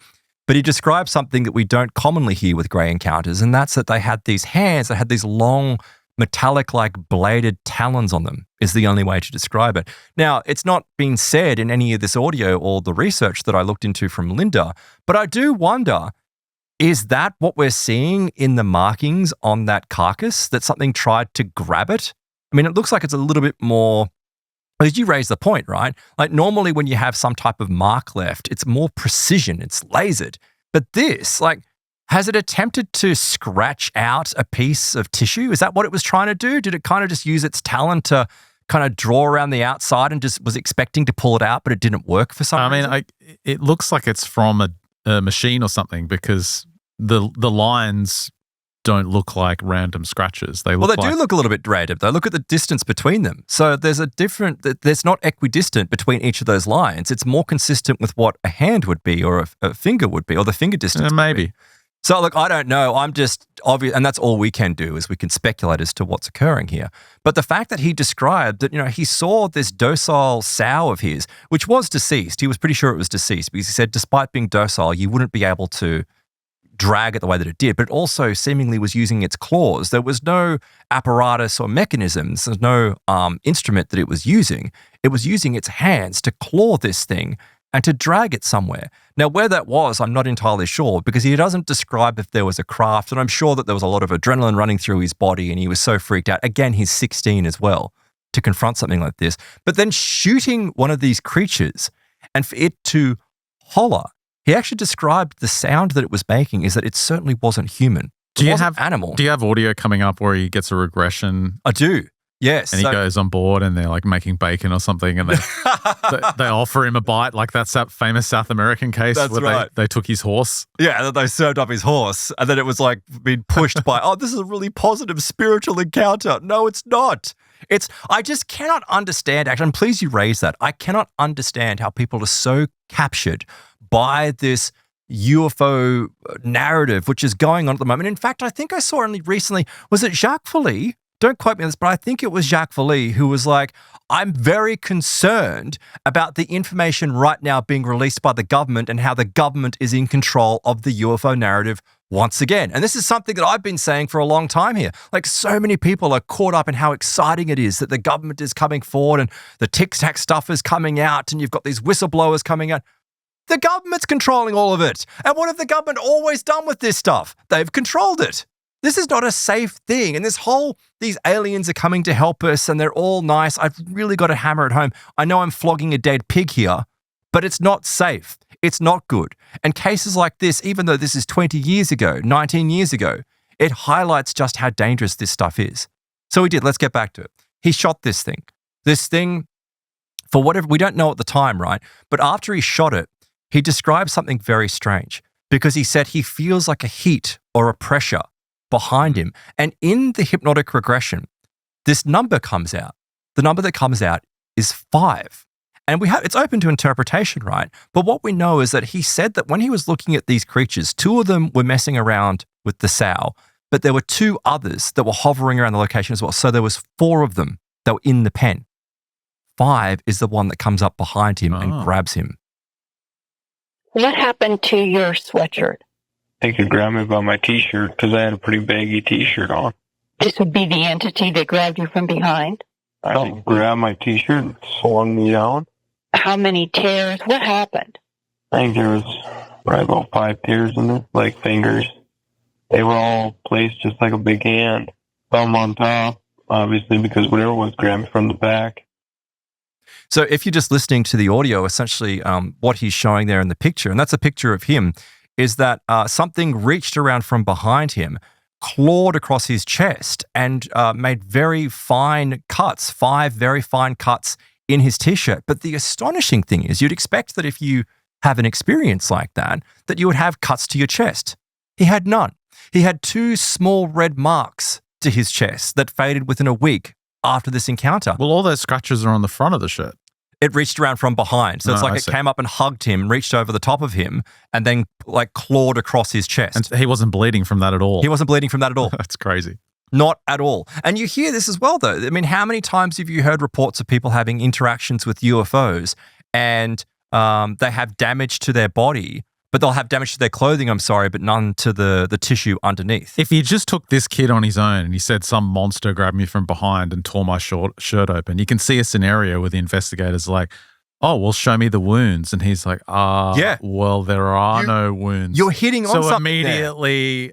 But he describes something that we don't commonly hear with grey encounters, and that's that they had these hands that had these long, metallic-like bladed talons on them, is the only way to describe it. Now, it's not been said in any of this audio or the research that I looked into from Linda, but I do wonder, is that what we're seeing in the markings on that carcass, that something tried to grab it? I mean, it looks like it's a little bit more... As you raise the point, right? Like normally when you have some type of mark left, it's more precision, it's lasered. But this, has it attempted to scratch out a piece of tissue? Is that what it was trying to do? Did it kind of just use its talent to kind of draw around the outside and just was expecting to pull it out, but it didn't work for some reason? It looks like it's from a machine or something because the lines don't look like random scratches. They do look a little bit random. Though. Look at the distance between them. So there's not equidistant between each of those lines. It's more consistent with what a hand would be or a finger would be or the finger distance. Maybe. So look, I don't know. I'm just obvious, and that's all we can do is we can speculate as to what's occurring here. But the fact that he described that, he saw this docile sow of his, which was deceased. He was pretty sure it was deceased because he said, despite being docile, you wouldn't be able to drag it the way that it did, but it also seemingly was using its claws. There was no apparatus or mechanisms. There's no instrument that it was using. It was using its hands to claw this thing and to drag it somewhere. Now, where that was, I'm not entirely sure because he doesn't describe if there was a craft, and I'm sure that there was a lot of adrenaline running through his body and he was so freaked out. Again, he's 16 as well to confront something like this. But then shooting one of these creatures and for it to holler, he actually described the sound that it was making is that it certainly wasn't human. It wasn't animal. Do you have audio coming up where he gets a regression? I do. Yes. And he goes on board and they're making bacon or something and they offer him a bite like that's that famous South American case where they took his horse. Yeah, they served up his horse and then it was being pushed by, this is a really positive spiritual encounter. No, it's not. I just cannot understand, actually, I'm pleased you raised that. I cannot understand how people are so captured by this UFO narrative, which is going on at the moment. In fact, I think I saw only recently, was it Jacques Folly? Don't quote me on this, but I think it was Jacques Folly who was like, I'm very concerned about the information right now being released by the government and how the government is in control of the UFO narrative once again. And this is something that I've been saying for a long time here. Like, so many people are caught up in how exciting it is that the government is coming forward and the tic-tac stuff is coming out and you've got these whistleblowers coming out. The government's controlling all of it. And what have the government always done with this stuff? They've controlled it. This is not a safe thing. And these aliens are coming to help us and they're all nice. I've really got to hammer it home. I know I'm flogging a dead pig here, but it's not safe. It's not good. And cases like this, even though this is 20 years ago, 19 years ago, it highlights just how dangerous this stuff is. So he did. Let's get back to it. He shot this thing. This thing, for whatever, we don't know at the time, right? But after he shot it, he described something very strange because he said he feels like a heat or a pressure behind him. And in the hypnotic regression, this number comes out. The number that comes out is 5. And it's open to interpretation, right? But what we know is that he said that when he was looking at these creatures, 2 of them were messing around with the sow, but there were 2 others that were hovering around the location as well. So there was 4 of them that were in the pen. 5 is the one that comes up behind him and grabs him. What happened to your sweatshirt? They could grab me by my t-shirt because I had a pretty baggy t-shirt on. This would be the entity that grabbed you from behind? I don't grab my t-shirt and swung me down. How many tears? What happened? I think there was probably about 5 tears in it, like fingers. They were all placed just like a big hand. Thumb on top, obviously, because whatever was grabbed me from the back. So if you're just listening to the audio, essentially what he's showing there in the picture, and that's a picture of him, is that something reached around from behind him, clawed across his chest, and made very fine cuts, 5 very fine cuts in his t-shirt. But the astonishing thing is you'd expect that if you have an experience like that you would have cuts to your chest. He had none. He had 2 small red marks to his chest that faded within a week after this encounter. Well, all those scratches are on the front of the shirt. It reached around from behind. So it's like it came up and hugged him, reached over the top of him, and then like clawed across his chest. And he wasn't bleeding from that at all. He wasn't bleeding from that at all. That's crazy. Not at all. And you hear this as well, though. I mean, how many times have you heard reports of people having interactions with UFOs and they have damage to their body, but they'll have damage to their clothing, but none to the tissue underneath? If he just took this kid on his own and he said some monster grabbed me from behind and tore my shirt open, you can see a scenario where the investigators are like, oh, well, show me the wounds. And he's like, well, there are no wounds. You're hitting on something So immediately...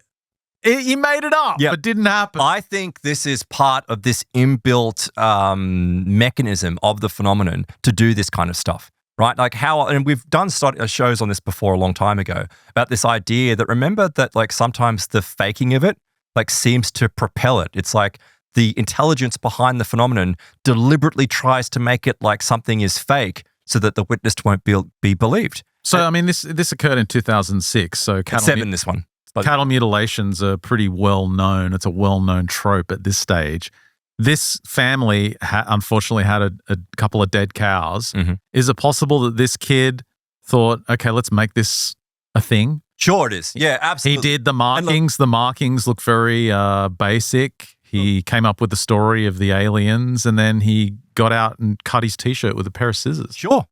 He made it up, but didn't happen. I think this is part of this inbuilt mechanism of the phenomenon to do this kind of stuff, right? Like and we've done shows on this before a long time ago about this idea that remember that like sometimes the faking of it like seems to propel it. It's like the intelligence behind the phenomenon deliberately tries to make it like something is fake so that the witness won't be believed. So, I mean, this occurred in 2006. So this one. Cattle mutilations are pretty well known. It's a well-known trope at this stage. This family unfortunately had a couple of dead cows. Mm-hmm. Is it possible that this kid thought, okay, let's make this a thing? Sure it is. Yeah, absolutely. He did the markings. The markings look very basic. He came up with the story of the aliens, and then he got out and cut his T-shirt with a pair of scissors. Sure.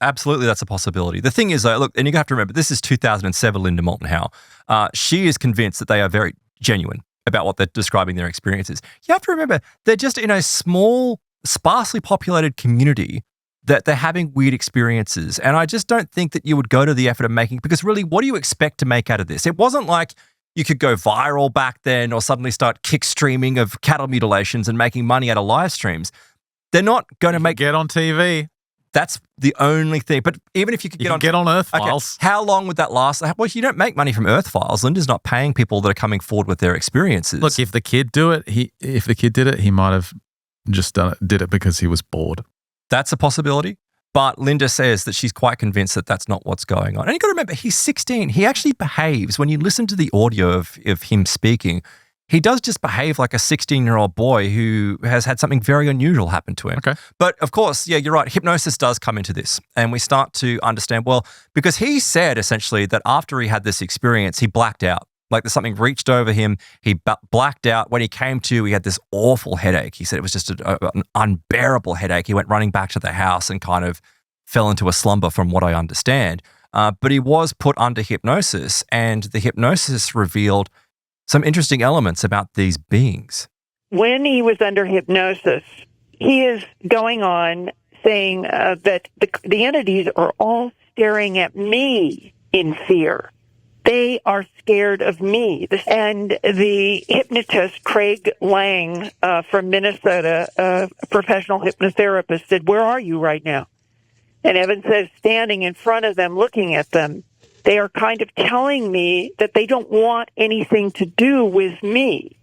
Absolutely, that's a possibility. The thing is, though, look, and you have to remember, this is 2007 Linda Moulton Howe. She is convinced that they are very genuine about what they're describing their experiences. You have to remember, they're just in a small, sparsely populated community that they're having weird experiences. And I just don't think that you would go to the effort of making, because really, what do you expect to make out of this? It wasn't like you could go viral back then or suddenly start kick streaming of cattle mutilations and making money out of live streams. They're not going to get on TV. That's the only thing. But even if you could get on Earth Files. How long would that last? Well, you don't make money from Earth Files. Linda's not paying people that are coming forward with their experiences. Look, if the kid did it, he might have just did it because he was bored. That's a possibility. But Linda says that she's quite convinced that that's not what's going on. And you got to remember, he's 16. He actually behaves, when you listen to the audio of him speaking, he does just behave like a 16-year-old boy who has had something very unusual happen to him. Okay. But of course, yeah, you're right. Hypnosis does come into this. And we start to understand, well, because he said essentially that after he had this experience, he blacked out. Like there's something reached over him. He blacked out. When he came to, he had this awful headache. He said it was just an unbearable headache. He went running back to the house and kind of fell into a slumber from what I understand. but he was put under hypnosis, and the hypnosis revealed some interesting elements about these beings. When he was under hypnosis, he is going on saying that the entities are all staring at me in fear. They are scared of me. And the hypnotist, Craig Lang from Minnesota, a professional hypnotherapist, said, "Where are you right now?" And Evan says, standing in front of them, looking at them, they are kind of telling me that they don't want anything to do with me.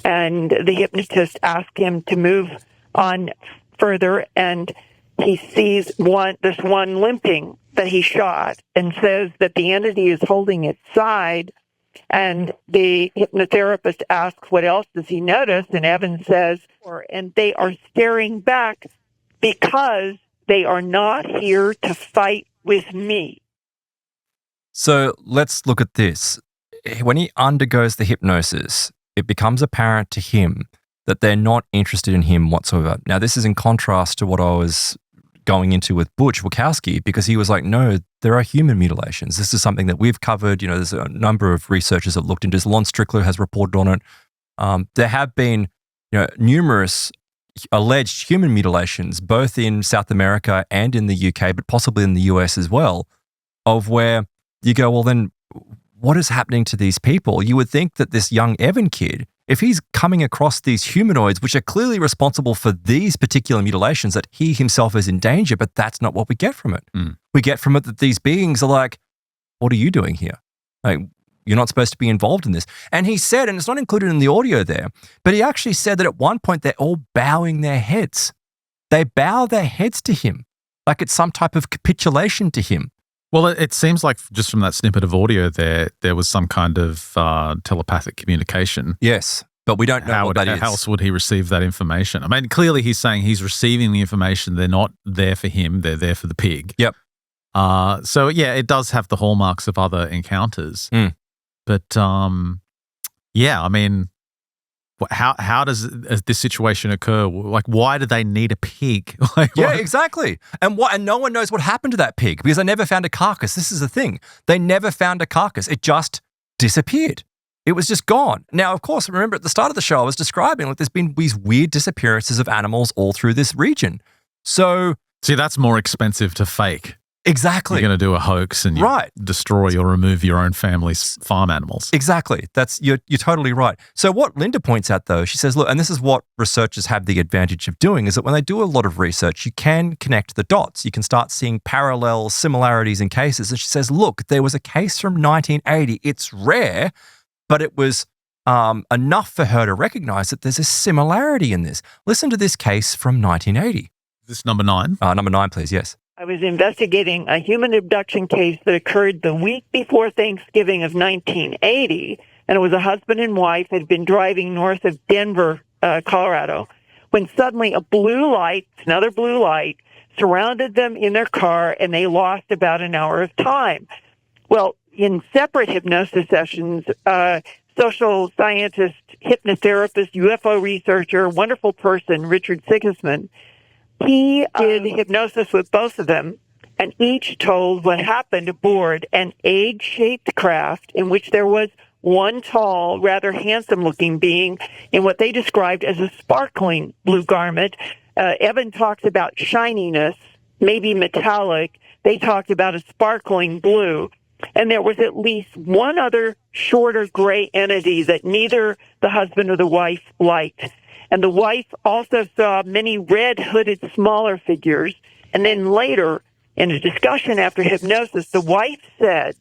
And the hypnotist asked him to move on further, and he sees this one limping that he shot and says that the entity is holding its side. And the hypnotherapist asks, what else does he notice? And Evan says, and they are staring back because they are not here to fight with me. So let's look at this. When he undergoes the hypnosis, it becomes apparent to him that they're not interested in him whatsoever. Now, this is in contrast to what I was going into with Butch Wachowski, because he was like, no, there are human mutilations. This is something that we've covered. You know, there's a number of researchers that looked into this. Lon Strickler has reported on it. There have been, numerous alleged human mutilations, both in South America and in the UK, but possibly in the US as well, of where you go, well, then what is happening to these people? You would think that this young Evan kid, if he's coming across these humanoids, which are clearly responsible for these particular mutilations, that he himself is in danger, but that's not what we get from it. We get from it that these beings are like, what are you doing here? Like, you're not supposed to be involved in this. And he said, and it's not included in the audio there, but he actually said that at one point they're all bowing their heads. They bow their heads to him, like it's some type of capitulation to him. Well, it seems like just from that snippet of audio there was some kind of telepathic communication. Yes, but we don't know what that is. How else would he receive that information? I mean, clearly he's saying he's receiving the information. They're not there for him. They're there for the pig. Yep. So, yeah, it does have the hallmarks of other encounters. But, yeah, I mean, how does this situation occur? Like, why do they need a pig? Yeah, exactly. And no one knows what happened to that pig because they never found a carcass. This is the thing. They never found a carcass. It just disappeared. It was just gone. Now, of course, remember at the start of the show, I was describing like there's been these weird disappearances of animals all through this region. So, see, that's more expensive to fake. Exactly. You're going to do a hoax and you destroy or remove your own family's farm animals. Exactly. You're totally right. So what Linda points out, though, she says, look, and this is what researchers have the advantage of doing, is that when they do a lot of research, you can connect the dots. You can start seeing parallels, similarities in cases. And she says, look, there was a case from 1980. It's rare, but it was enough for her to recognize that there's a similarity in this. Listen to this case from 1980. Is this number 9? Number 9, please. Yes. I was investigating a human abduction case that occurred the week before Thanksgiving of 1980, and it was a husband and wife had been driving north of Denver, Colorado, when suddenly another blue light, surrounded them in their car, and they lost about an hour of time. Well, in separate hypnosis sessions, social scientist, hypnotherapist, UFO researcher, wonderful person, Richard Sigismund, he did hypnosis with both of them, and each told what happened aboard an egg-shaped craft in which there was one tall, rather handsome-looking being in what they described as a sparkling blue garment. Evan talks about shininess, maybe metallic. They talked about a sparkling blue. And there was at least one other shorter gray entity that neither the husband or the wife liked. And the wife also saw many red hooded smaller figures. And then later, in a discussion after hypnosis, the wife said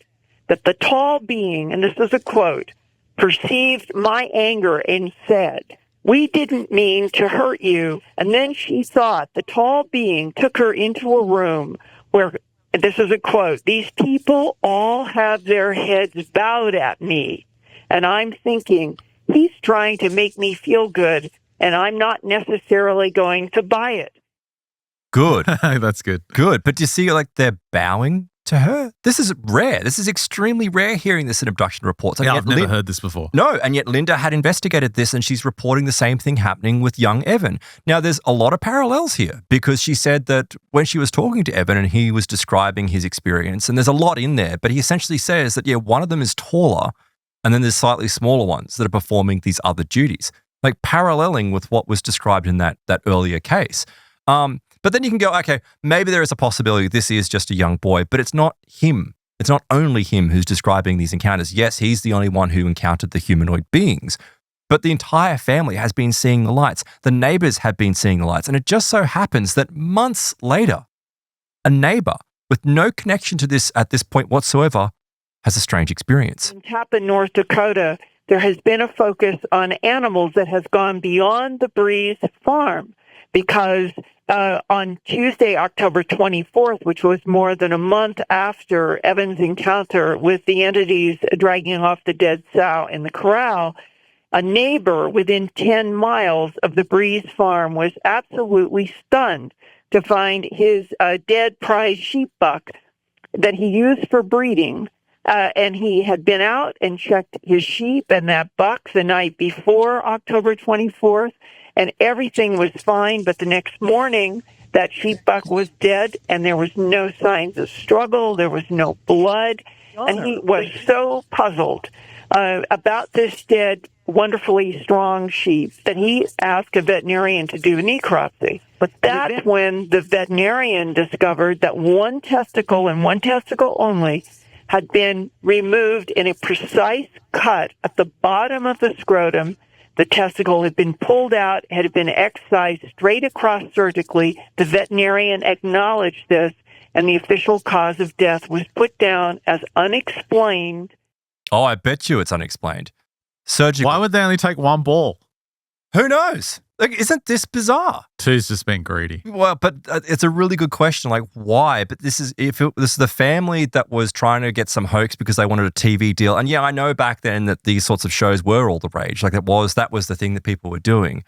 that the tall being, and this is a quote, perceived my anger and said, "We didn't mean to hurt you." And then she thought the tall being took her into a room where, and this is a quote, "These people all have their heads bowed at me. And I'm thinking, he's trying to make me feel good, and I'm not necessarily going to buy it." Good. That's good. Good. But do you see, like, they're bowing to her, this is rare. This is extremely rare hearing this in abduction reports. And Yeah, yet I've never heard this before. No, and yet Linda had investigated this and she's reporting the same thing happening with young Evan. Now, there's a lot of parallels here because she said that when she was talking to Evan and he was describing his experience, and there's a lot in there, but he essentially says that, one of them is taller and then there's slightly smaller ones that are performing these other duties, like paralleling with what was described in that earlier case. But then you can go, okay, maybe there is a possibility this is just a young boy, but it's not him. It's not only him who's describing these encounters. Yes, he's the only one who encountered the humanoid beings, but the entire family has been seeing the lights. The neighbors have been seeing the lights. And it just so happens that months later, a neighbor with no connection to this at this point whatsoever has a strange experience. In Tappan, North Dakota, there has been a focus on animals that has gone beyond the Breeze farm because on Tuesday, October 24th, which was more than a month after Evan's encounter with the entities dragging off the dead sow in the corral, a neighbor within 10 miles of the Breeze farm was absolutely stunned to find his dead prize sheep buck that he used for breeding. And he had been out and checked his sheep and that buck the night before October 24th, and everything was fine. But the next morning, that sheep buck was dead, and there was no signs of struggle. There was no blood. And he was so puzzled about this dead, wonderfully strong sheep that he asked a veterinarian to do a necropsy. But that's when the veterinarian discovered that one testicle and one testicle only had been removed in a precise cut at the bottom of the scrotum. The testicle had been pulled out, had been excised straight across surgically. The veterinarian acknowledged this, and the official cause of death was put down as unexplained. Oh, I bet you it's unexplained. Surgical. Why would they only take one ball? Who knows? Like, isn't this bizarre? Two's just been greedy. Well, but it's a really good question. Like, why? But this is this is the family that was trying to get some hoax because they wanted a TV deal. And yeah, I know back then that these sorts of shows were all the rage. Like that was the thing that people were doing.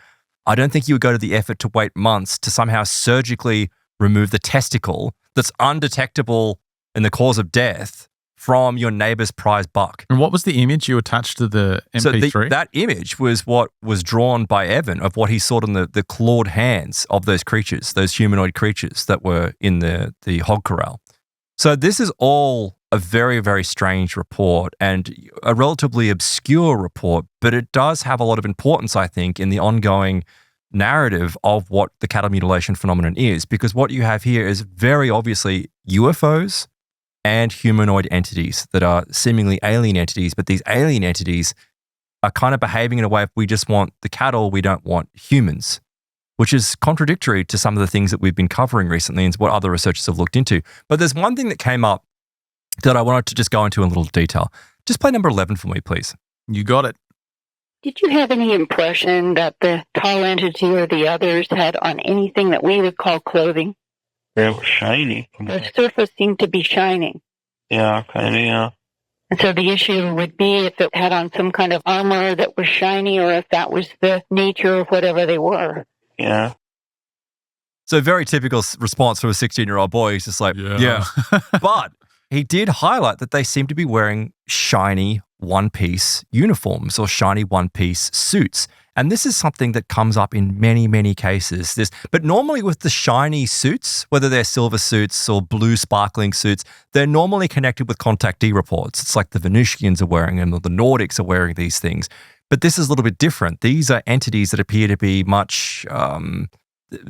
I don't think you would go to the effort to wait months to somehow surgically remove the testicle that's undetectable in the cause of death from your neighbor's prize buck. And what was the image you attached to the MP3? So that image was what was drawn by Evan of what he saw in the clawed hands of those creatures, those humanoid creatures that were in the hog corral. So this is all a very, very strange report and a relatively obscure report, but it does have a lot of importance, I think, in the ongoing narrative of what the cattle mutilation phenomenon is, because what you have here is very obviously UFOs and humanoid entities that are seemingly alien entities, but these alien entities are kind of behaving in a way of we just want the cattle, we don't want humans, which is contradictory to some of the things that we've been covering recently and what other researchers have looked into. But there's one thing that came up that I wanted to just go into in a little detail. Just play number 11 for me, please. You got it. Did you have any impression that the tall entity or the others had on anything that we would call clothing? It was shiny. The surface seemed to be shining. Yeah, kind of, yeah. And so the issue would be if it had on some kind of armor that was shiny or if that was the nature of whatever they were. Yeah. So very typical response from a 16-year-old boy. He's just like, yeah. But he did highlight that they seem to be wearing shiny one-piece uniforms or shiny one-piece suits. And this is something that comes up in many, many cases. But normally with the shiny suits, whether they're silver suits or blue sparkling suits, they're normally connected with contactee reports. It's like the Venusians are wearing them or the Nordics are wearing these things. But this is a little bit different. These are entities that appear to be much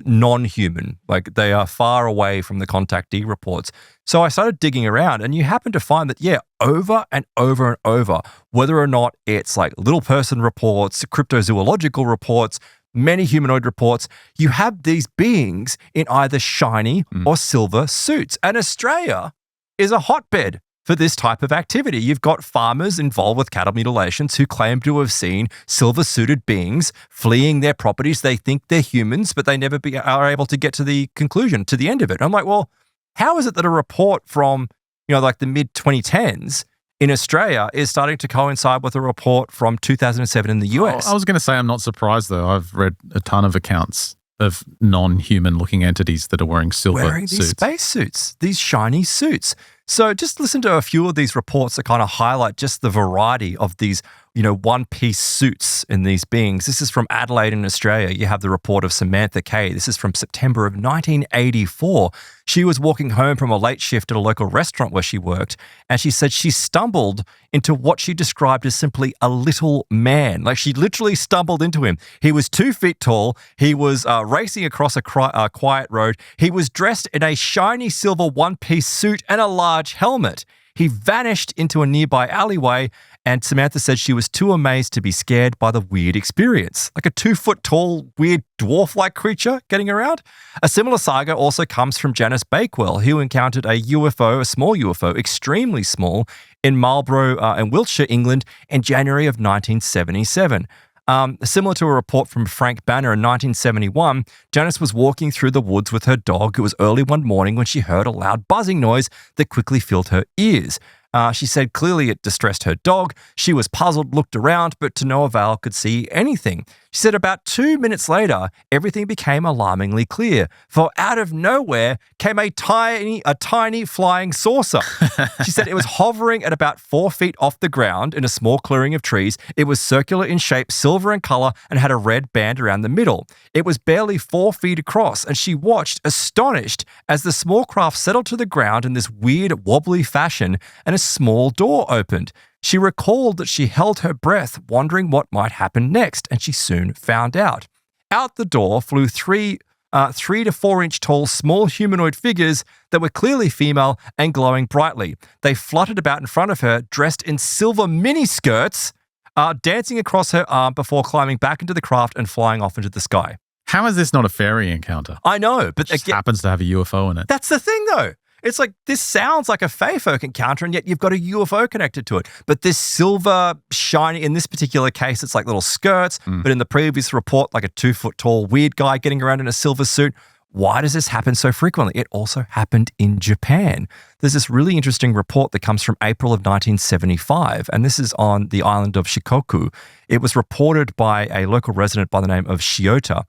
non-human, like they are far away from the contactee reports. So I started digging around and you happen to find that, over and over and over, whether or not it's like little person reports, cryptozoological reports, many humanoid reports, you have these beings in either shiny or silver suits. And Australia is a hotbed for this type of activity. You've got farmers involved with cattle mutilations who claim to have seen silver-suited beings fleeing their properties. They think they're humans, but they never are able to get to the conclusion, to the end of it. I'm like, well, how is it that a report from, like the mid-2010s in Australia is starting to coincide with a report from 2007 in the US? I was going to say I'm not surprised, though. I've read a ton of accounts of non-human looking entities that are wearing silver wearing these suits. space suits, these shiny suits. So just listen to a few of these reports that kind of highlight just the variety of these, one-piece suits in these beings. This is from Adelaide in Australia. You have the report of Samantha Kay. This is from September of 1984. She was walking home from a late shift at a local restaurant where she worked, and she said she stumbled into what she described as simply a little man. Like, she literally stumbled into him. He was 2 feet tall. He was racing across a quiet road. He was dressed in a shiny silver one-piece suit and a large helmet. He vanished into a nearby alleyway, and Samantha said she was too amazed to be scared by the weird experience. Like a 2-foot-tall, weird dwarf-like creature getting around. A similar saga also comes from Janice Bakewell, who encountered a UFO, a small UFO, extremely small, in Marlborough in Wiltshire, England, in January of 1977. Similar to a report from Frank Banner in 1971, Janice was walking through the woods with her dog. It was early one morning when she heard a loud buzzing noise that quickly filled her ears. She said clearly it distressed her dog. She was puzzled, looked around, but to no avail, could see anything. She said about 2 minutes later, everything became alarmingly clear, for out of nowhere came a tiny flying saucer. She said it was hovering at about 4 feet off the ground in a small clearing of trees. It was circular in shape, silver in color, and had a red band around the middle. It was barely 4 feet across, and she watched, astonished, as the small craft settled to the ground in this weird, wobbly fashion, and a small door opened. She recalled that she held her breath, wondering what might happen next, and she soon found out. Out the door flew 3 to 4 inch tall small humanoid figures that were clearly female and glowing brightly. They fluttered about in front of her, dressed in silver miniskirts, dancing across her arm before climbing back into the craft and flying off into the sky. How is this not a fairy encounter? I know, but It just happens to have a UFO in it. That's the thing, though. It's like, this sounds like a fae folk encounter, and yet you've got a UFO connected to it. But this silver, shiny, in this particular case, it's like little skirts. But in the previous report, like a 2-foot-tall weird guy getting around in a silver suit. Why does this happen so frequently? It also happened in Japan. There's this really interesting report that comes from April of 1975, and this is on the island of Shikoku. It was reported by a local resident by the name of Shiota.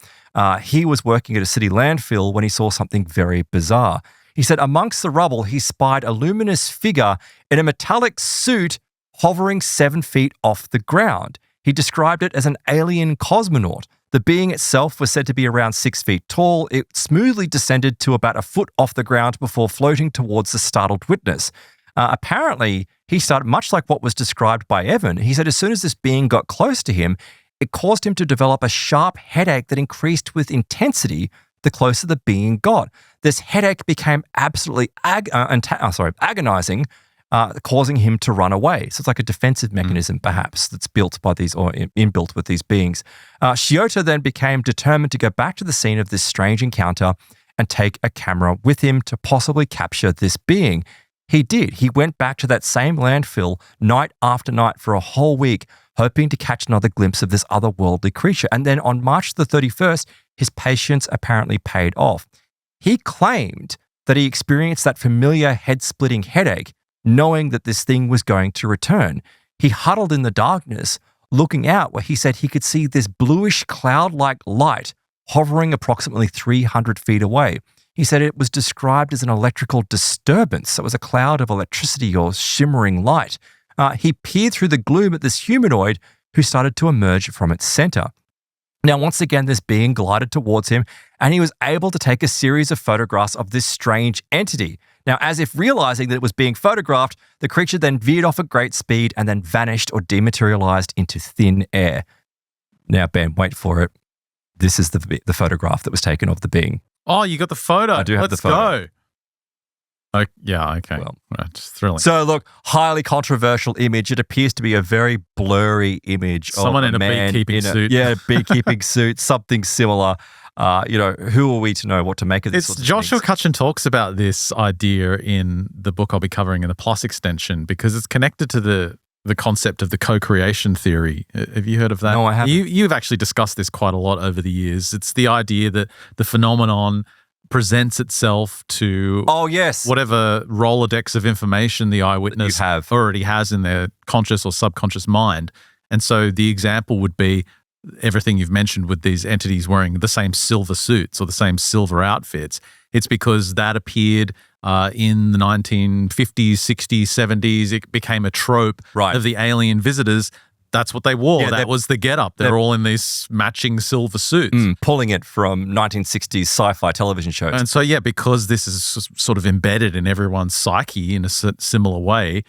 He was working at a city landfill when he saw something very bizarre. He said amongst the rubble, he spied a luminous figure in a metallic suit hovering 7 feet off the ground. He described it as an alien cosmonaut. The being itself was said to be around 6 feet tall. It smoothly descended to about a foot off the ground before floating towards the startled witness. Apparently, he started much like what was described by Evan. He said as soon as this being got close to him, it caused him to develop a sharp headache that increased with intensity the closer the being got. This headache became absolutely agonizing, causing him to run away. So it's like a defensive mechanism, perhaps, that's built by these or inbuilt with these beings. Shiota then became determined to go back to the scene of this strange encounter and take a camera with him to possibly capture this being. He did. He went back to that same landfill night after night for a whole week, hoping to catch another glimpse of this otherworldly creature. And then on March the 31st, his patience apparently paid off. He claimed that he experienced that familiar head-splitting headache, knowing that this thing was going to return. He huddled in the darkness, looking out where he said he could see this bluish cloud-like light hovering approximately 300 feet away. He said it was described as an electrical disturbance. It was a cloud of electricity or shimmering light. He peered through the gloom at this humanoid who started to emerge from its center. Now, once again, this being glided towards him, and he was able to take a series of photographs of this strange entity. Now, as if realizing that it was being photographed, the creature then veered off at great speed and then vanished or dematerialized into thin air. Now, Ben, wait for it. This is the photograph that was taken of the being. Oh, you got the photo. I do have the photo. Let's go. Oh, yeah, okay. Well, just thrilling. So look, highly controversial image. It appears to be a very blurry image Someone of in a man beekeeping suit. Yeah, beekeeping suit, something similar. Who are we to know what to make of this? It's Joshua Cutchin talks about this idea in the book I'll be covering in the Plus extension because it's connected to the concept of the co-creation theory. Have you heard of that? No, I haven't. You've actually discussed this quite a lot over the years. It's the idea that the phenomenon presents itself to whatever Rolodex of information the eyewitness already has in their conscious or subconscious mind. And so the example would be everything you've mentioned with these entities wearing the same silver suits or the same silver outfits. It's because that appeared in the 1950s, 60s, 70s. It became a trope Right. of the alien visitors. That's what they wore. Yeah, that was the getup. They're all in these matching silver suits. Pulling it from 1960s sci-fi television shows. And so, yeah, because this is sort of embedded in everyone's psyche in a similar way,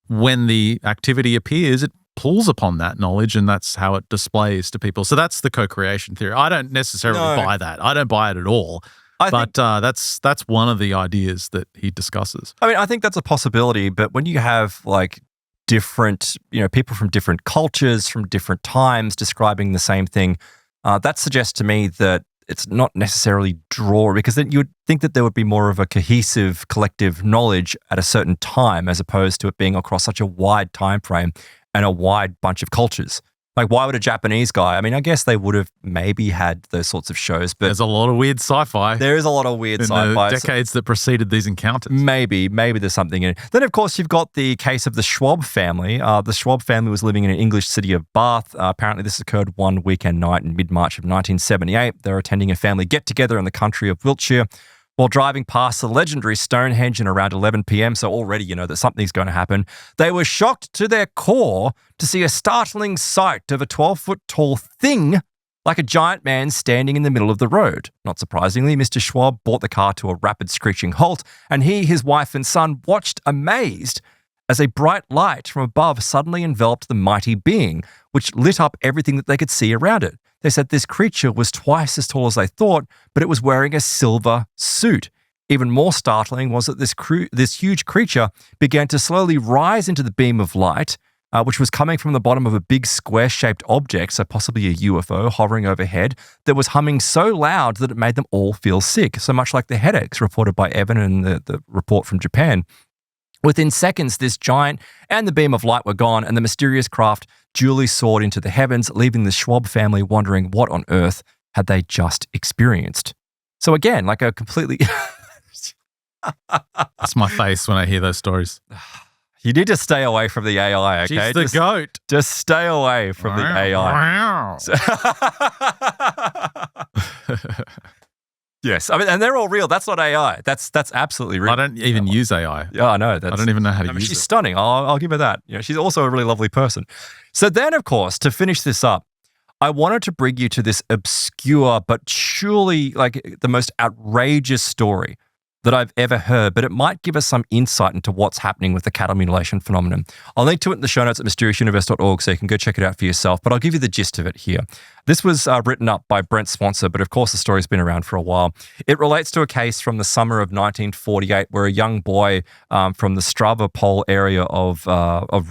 when the activity appears, it pulls upon that knowledge, and that's how it displays to people. So that's the co-creation theory. I don't necessarily buy that. I don't buy it at all. But that's one of the ideas that he discusses. I mean, I think that's a possibility, but when you have like different, people from different cultures, from different times describing the same thing, that suggests to me that it's not necessarily because then you would think that there would be more of a cohesive collective knowledge at a certain time as opposed to it being across such a wide time frame and a wide bunch of cultures. Like, why would a Japanese guy? I mean, I guess they would have maybe had those sorts of shows, but there's a lot of weird sci-fi. There is a lot of weird in sci-fi. the decades that preceded these encounters. Maybe there's something in it. Then, of course, you've got the case of the Schwab family. The Schwab family was living in an English city of Bath. Apparently, this occurred one weekend night in mid-March of 1978. They were attending a family get-together in the country of Wiltshire while driving past the legendary Stonehenge at around 11 p.m, so already you know that something's going to happen. They were shocked to their core to see a startling sight of a 12-foot-tall thing like a giant man standing in the middle of the road. Not surprisingly, Mr. Schwab brought the car to a rapid screeching halt, and he, his wife, and son watched amazed as a bright light from above suddenly enveloped the mighty being, which lit up everything that they could see around it. They said this creature was twice as tall as they thought, but it was wearing a silver suit. Even more startling was that this huge creature began to slowly rise into the beam of light, which was coming from the bottom of a big square-shaped object, so possibly a UFO, hovering overhead, that was humming so loud that it made them all feel sick, so much like the headaches reported by Evan in the report from Japan. Within seconds, this giant and the beam of light were gone, and the mysterious craft duly soared into the heavens, leaving the Schwab family wondering what on earth had they just experienced. So again, like a completely... That's my face when I hear those stories. You need to stay away from the AI, okay? She's the goat. Just stay away from the AI. Yes, I mean, and they're all real. That's not AI. That's absolutely real. I don't even use AI. Yeah, I know. I don't even know how to use it. She's stunning. I'll give her that. She's also a really lovely person. So then, of course, to finish this up, I wanted to bring you to this obscure but surely like the most outrageous story that I've ever heard, but it might give us some insight into what's happening with the cattle mutilation phenomenon. I'll link to it in the show notes at mysteriousuniverse.org so you can go check it out for yourself, but I'll give you the gist of it here. This was written up by Brent Swanson, but of course the story's been around for a while. It relates to a case from the summer of 1948 where a young boy from the Stavropol area of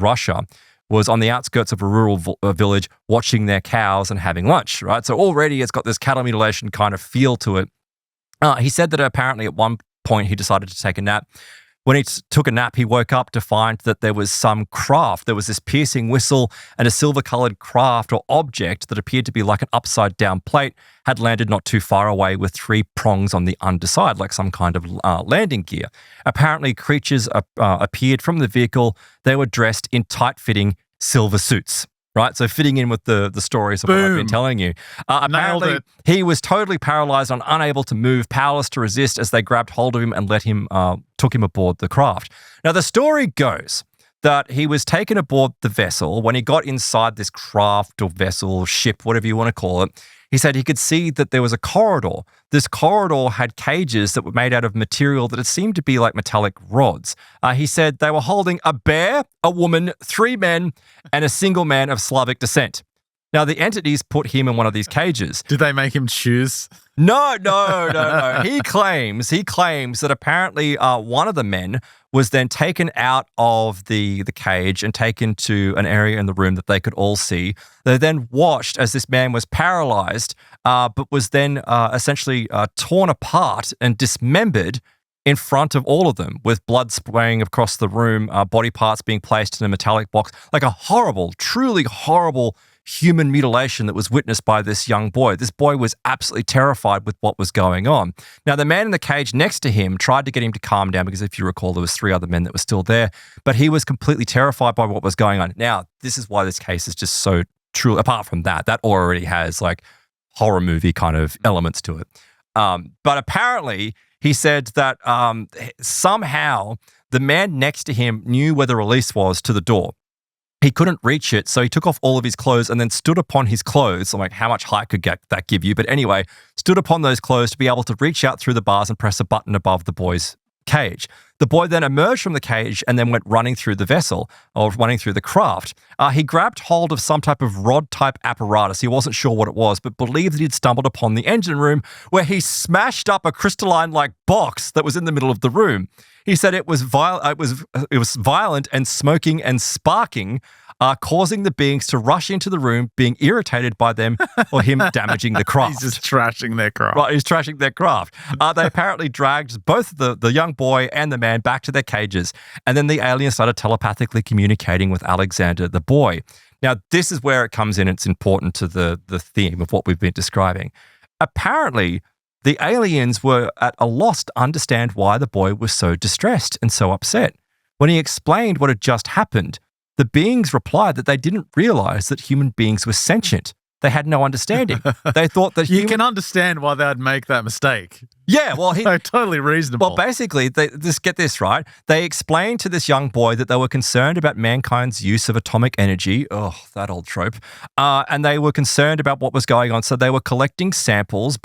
Russia was on the outskirts of a rural village watching their cows and having lunch, right? So already it's got this cattle mutilation kind of feel to it. He said that apparently at one point he decided to take a nap. When he took a nap, he woke up to find that there was some craft. There was this piercing whistle and a silver-colored craft or object that appeared to be like an upside-down plate had landed not too far away with 3 prongs on the underside, like some kind of landing gear. Apparently, creatures appeared from the vehicle. They were dressed in tight-fitting silver suits. Right, so fitting in with the stories of what I've been telling you. Apparently, he was totally paralyzed and unable to move, powerless to resist as they grabbed hold of him and took him aboard the craft. Now, the story goes that he was taken aboard the vessel. When he got inside this craft or vessel, ship, whatever you want to call it, he said he could see that there was a corridor. This corridor had cages that were made out of material that it seemed to be like metallic rods. He said they were holding a bear, a woman, 3 men, and a single man of Slavic descent. Now, the entities put him in one of these cages. Did they make him choose? No. He claims that apparently one of the men was then taken out of the cage and taken to an area in the room that they could all see. They then watched as this man was paralyzed, but was then essentially torn apart and dismembered in front of all of them, with blood spraying across the room, body parts being placed in a metallic box, like a horrible, truly horrible human mutilation that was witnessed by this young boy. This boy was absolutely terrified with what was going on. Now, the man in the cage next to him tried to get him to calm down because if you recall, there was 3 other men that were still there, but he was completely terrified by what was going on. Now, this is why this case is just so true. Apart from that already has like horror movie kind of elements to it. But apparently, He said that somehow the man next to him knew where the release was to the door. He couldn't reach it, so he took off all of his clothes and then stood upon his clothes. I'm like, how much height could that give you? But anyway, stood upon those clothes to be able to reach out through the bars and press a button above the boy's cage. The boy then emerged from the cage and then went running through the vessel or running through the craft. He grabbed hold of some type of rod-type apparatus. He wasn't sure what it was, but believed that he'd stumbled upon the engine room where he smashed up a crystalline-like box that was in the middle of the room. He said it was violent and smoking and sparking, causing the beings to rush into the room, being irritated by them or him damaging the craft. He's just trashing their craft. Right, he's trashing their craft. They apparently dragged both the young boy and the man back to their cages, and then the aliens started telepathically communicating with Alexander, the boy. Now, this is where it comes in. It's important to the theme of what we've been describing. Apparently, the aliens were at a loss to understand why the boy was so distressed and so upset. When he explained what had just happened, the beings replied that they didn't realize that human beings were sentient. They had no understanding. They thought that you can understand why they'd make that mistake. Yeah, well, so totally reasonable. Well, basically, just get this right. They explained to this young boy that they were concerned about mankind's use of atomic energy. Oh, that old trope. And they were concerned about what was going on. So they were collecting samples,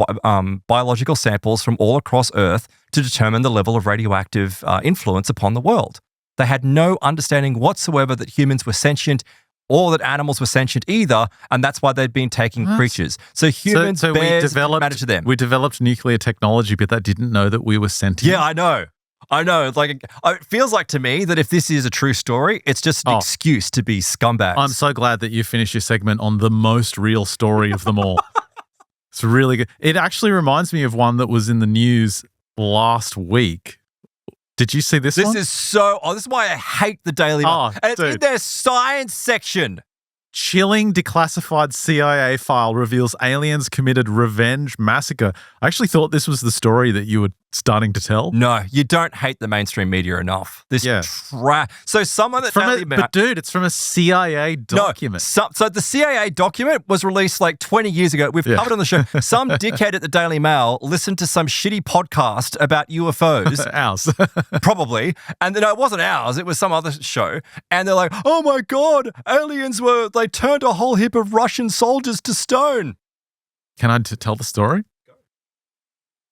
biological samples from all across Earth to determine the level of radioactive influence upon the world. They had no understanding whatsoever that humans were sentient or that animals were sentient either, and that's why they'd been taking creatures. So humans, bears, mattered to them. We developed nuclear technology, but that didn't know that we were sentient. Yeah, I know. Like, it feels like to me that if this is a true story, it's just an excuse to be scumbags. I'm so glad that you finished your segment on the most real story of them all. It's really good. It actually reminds me of one that was in the news last week. Did you see this one? This is why I hate the Daily Mail. And it's in their science section. Chilling declassified CIA file reveals aliens committed revenge massacre. I actually thought this was the story that you were starting to tell. No, you don't hate the mainstream media enough. So someone that but dude, it's from a CIA document. No, so the CIA document was released like 20 years ago. We've covered on the show. Some dickhead at the Daily Mail listened to some shitty podcast about UFOs. Ours. Probably. And then it wasn't ours. It was some other show. And they're like, oh my God, they turned a whole heap of Russian soldiers to stone. Can I tell the story?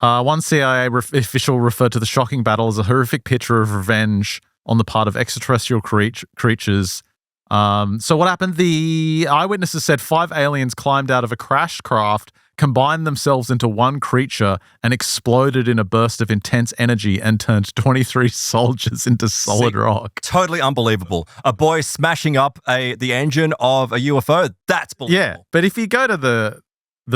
One CIA official referred to the shocking battle as a horrific picture of revenge on the part of extraterrestrial creatures. So what happened? The eyewitnesses said 5 aliens climbed out of a crashed craft, combined themselves into one creature, and exploded in a burst of intense energy and turned 23 soldiers into solid rock. Totally unbelievable. A boy smashing up the engine of a UFO, that's believable. Yeah, but if you go to the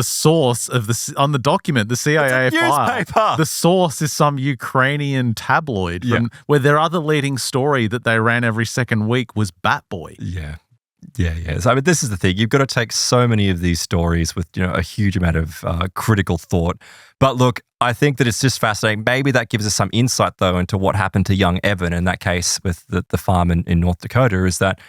source of on the document, the CIA file, the source is some Ukrainian tabloid where their other leading story that they ran every second week was Bat Boy. Yeah. So, I mean, this is the thing. You've got to take so many of these stories with, a huge amount of critical thought. But look, I think that it's just fascinating. Maybe that gives us some insight, though, into what happened to young Evan in that case with the farm in North Dakota, is that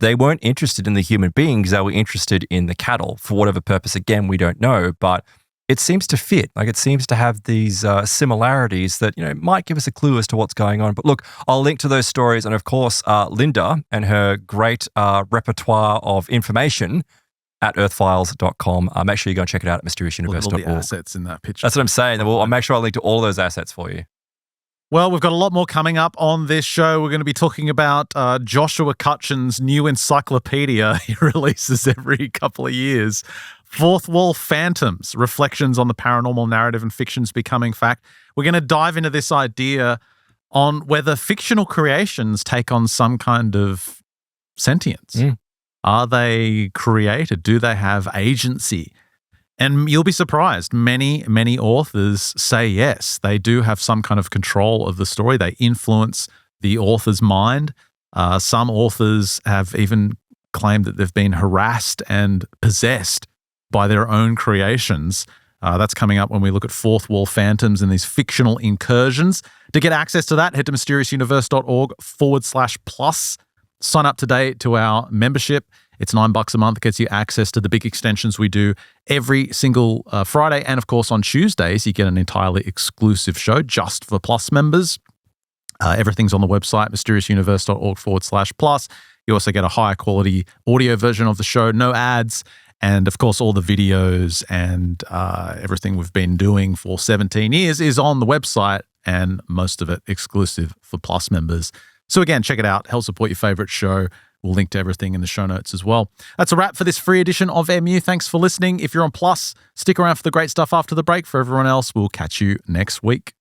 they weren't interested in the human beings. They were interested in the cattle for whatever purpose. Again, we don't know, but it seems to fit. Like, it seems to have these similarities that, might give us a clue as to what's going on. But look, I'll link to those stories. And of course, Linda and her great repertoire of information at earthfiles.com. Make sure you go and check it out at mysteriousuniverse.org. All the assets in that picture. That's what I'm saying. I'll make sure I link to all those assets for you. Well, we've got a lot more coming up on this show. We're going to be talking about Joshua Cutchin's new encyclopedia he releases every couple of years. Fourth Wall Phantoms, Reflections on the Paranormal Narrative and Fictions Becoming Fact. We're going to dive into this idea on whether fictional creations take on some kind of sentience. Are they created? Do they have agency? And you'll be surprised. Many, many authors say yes, they do have some kind of control of the story. They influence the author's mind. Some authors have even claimed that they've been harassed and possessed by their own creations. That's coming up when we look at Fourth Wall Phantoms and these fictional incursions. To get access to that, head to mysteriousuniverse.org/plus. Sign up today to our membership. It's $9 a month. It gets you access to the big extensions we do every single Friday. And of course, on Tuesdays, you get an entirely exclusive show just for Plus members. Everything's on the website, mysteriousuniverse.org/plus. You also get a higher quality audio version of the show, no ads. And of course, all the videos and everything we've been doing for 17 years is on the website, and most of it exclusive for Plus members. So again, check it out. Help support your favorite show. We'll link to everything in the show notes as well. That's a wrap for this free edition of MU. Thanks for listening. If you're on Plus, stick around for the great stuff after the break. For everyone else, we'll catch you next week.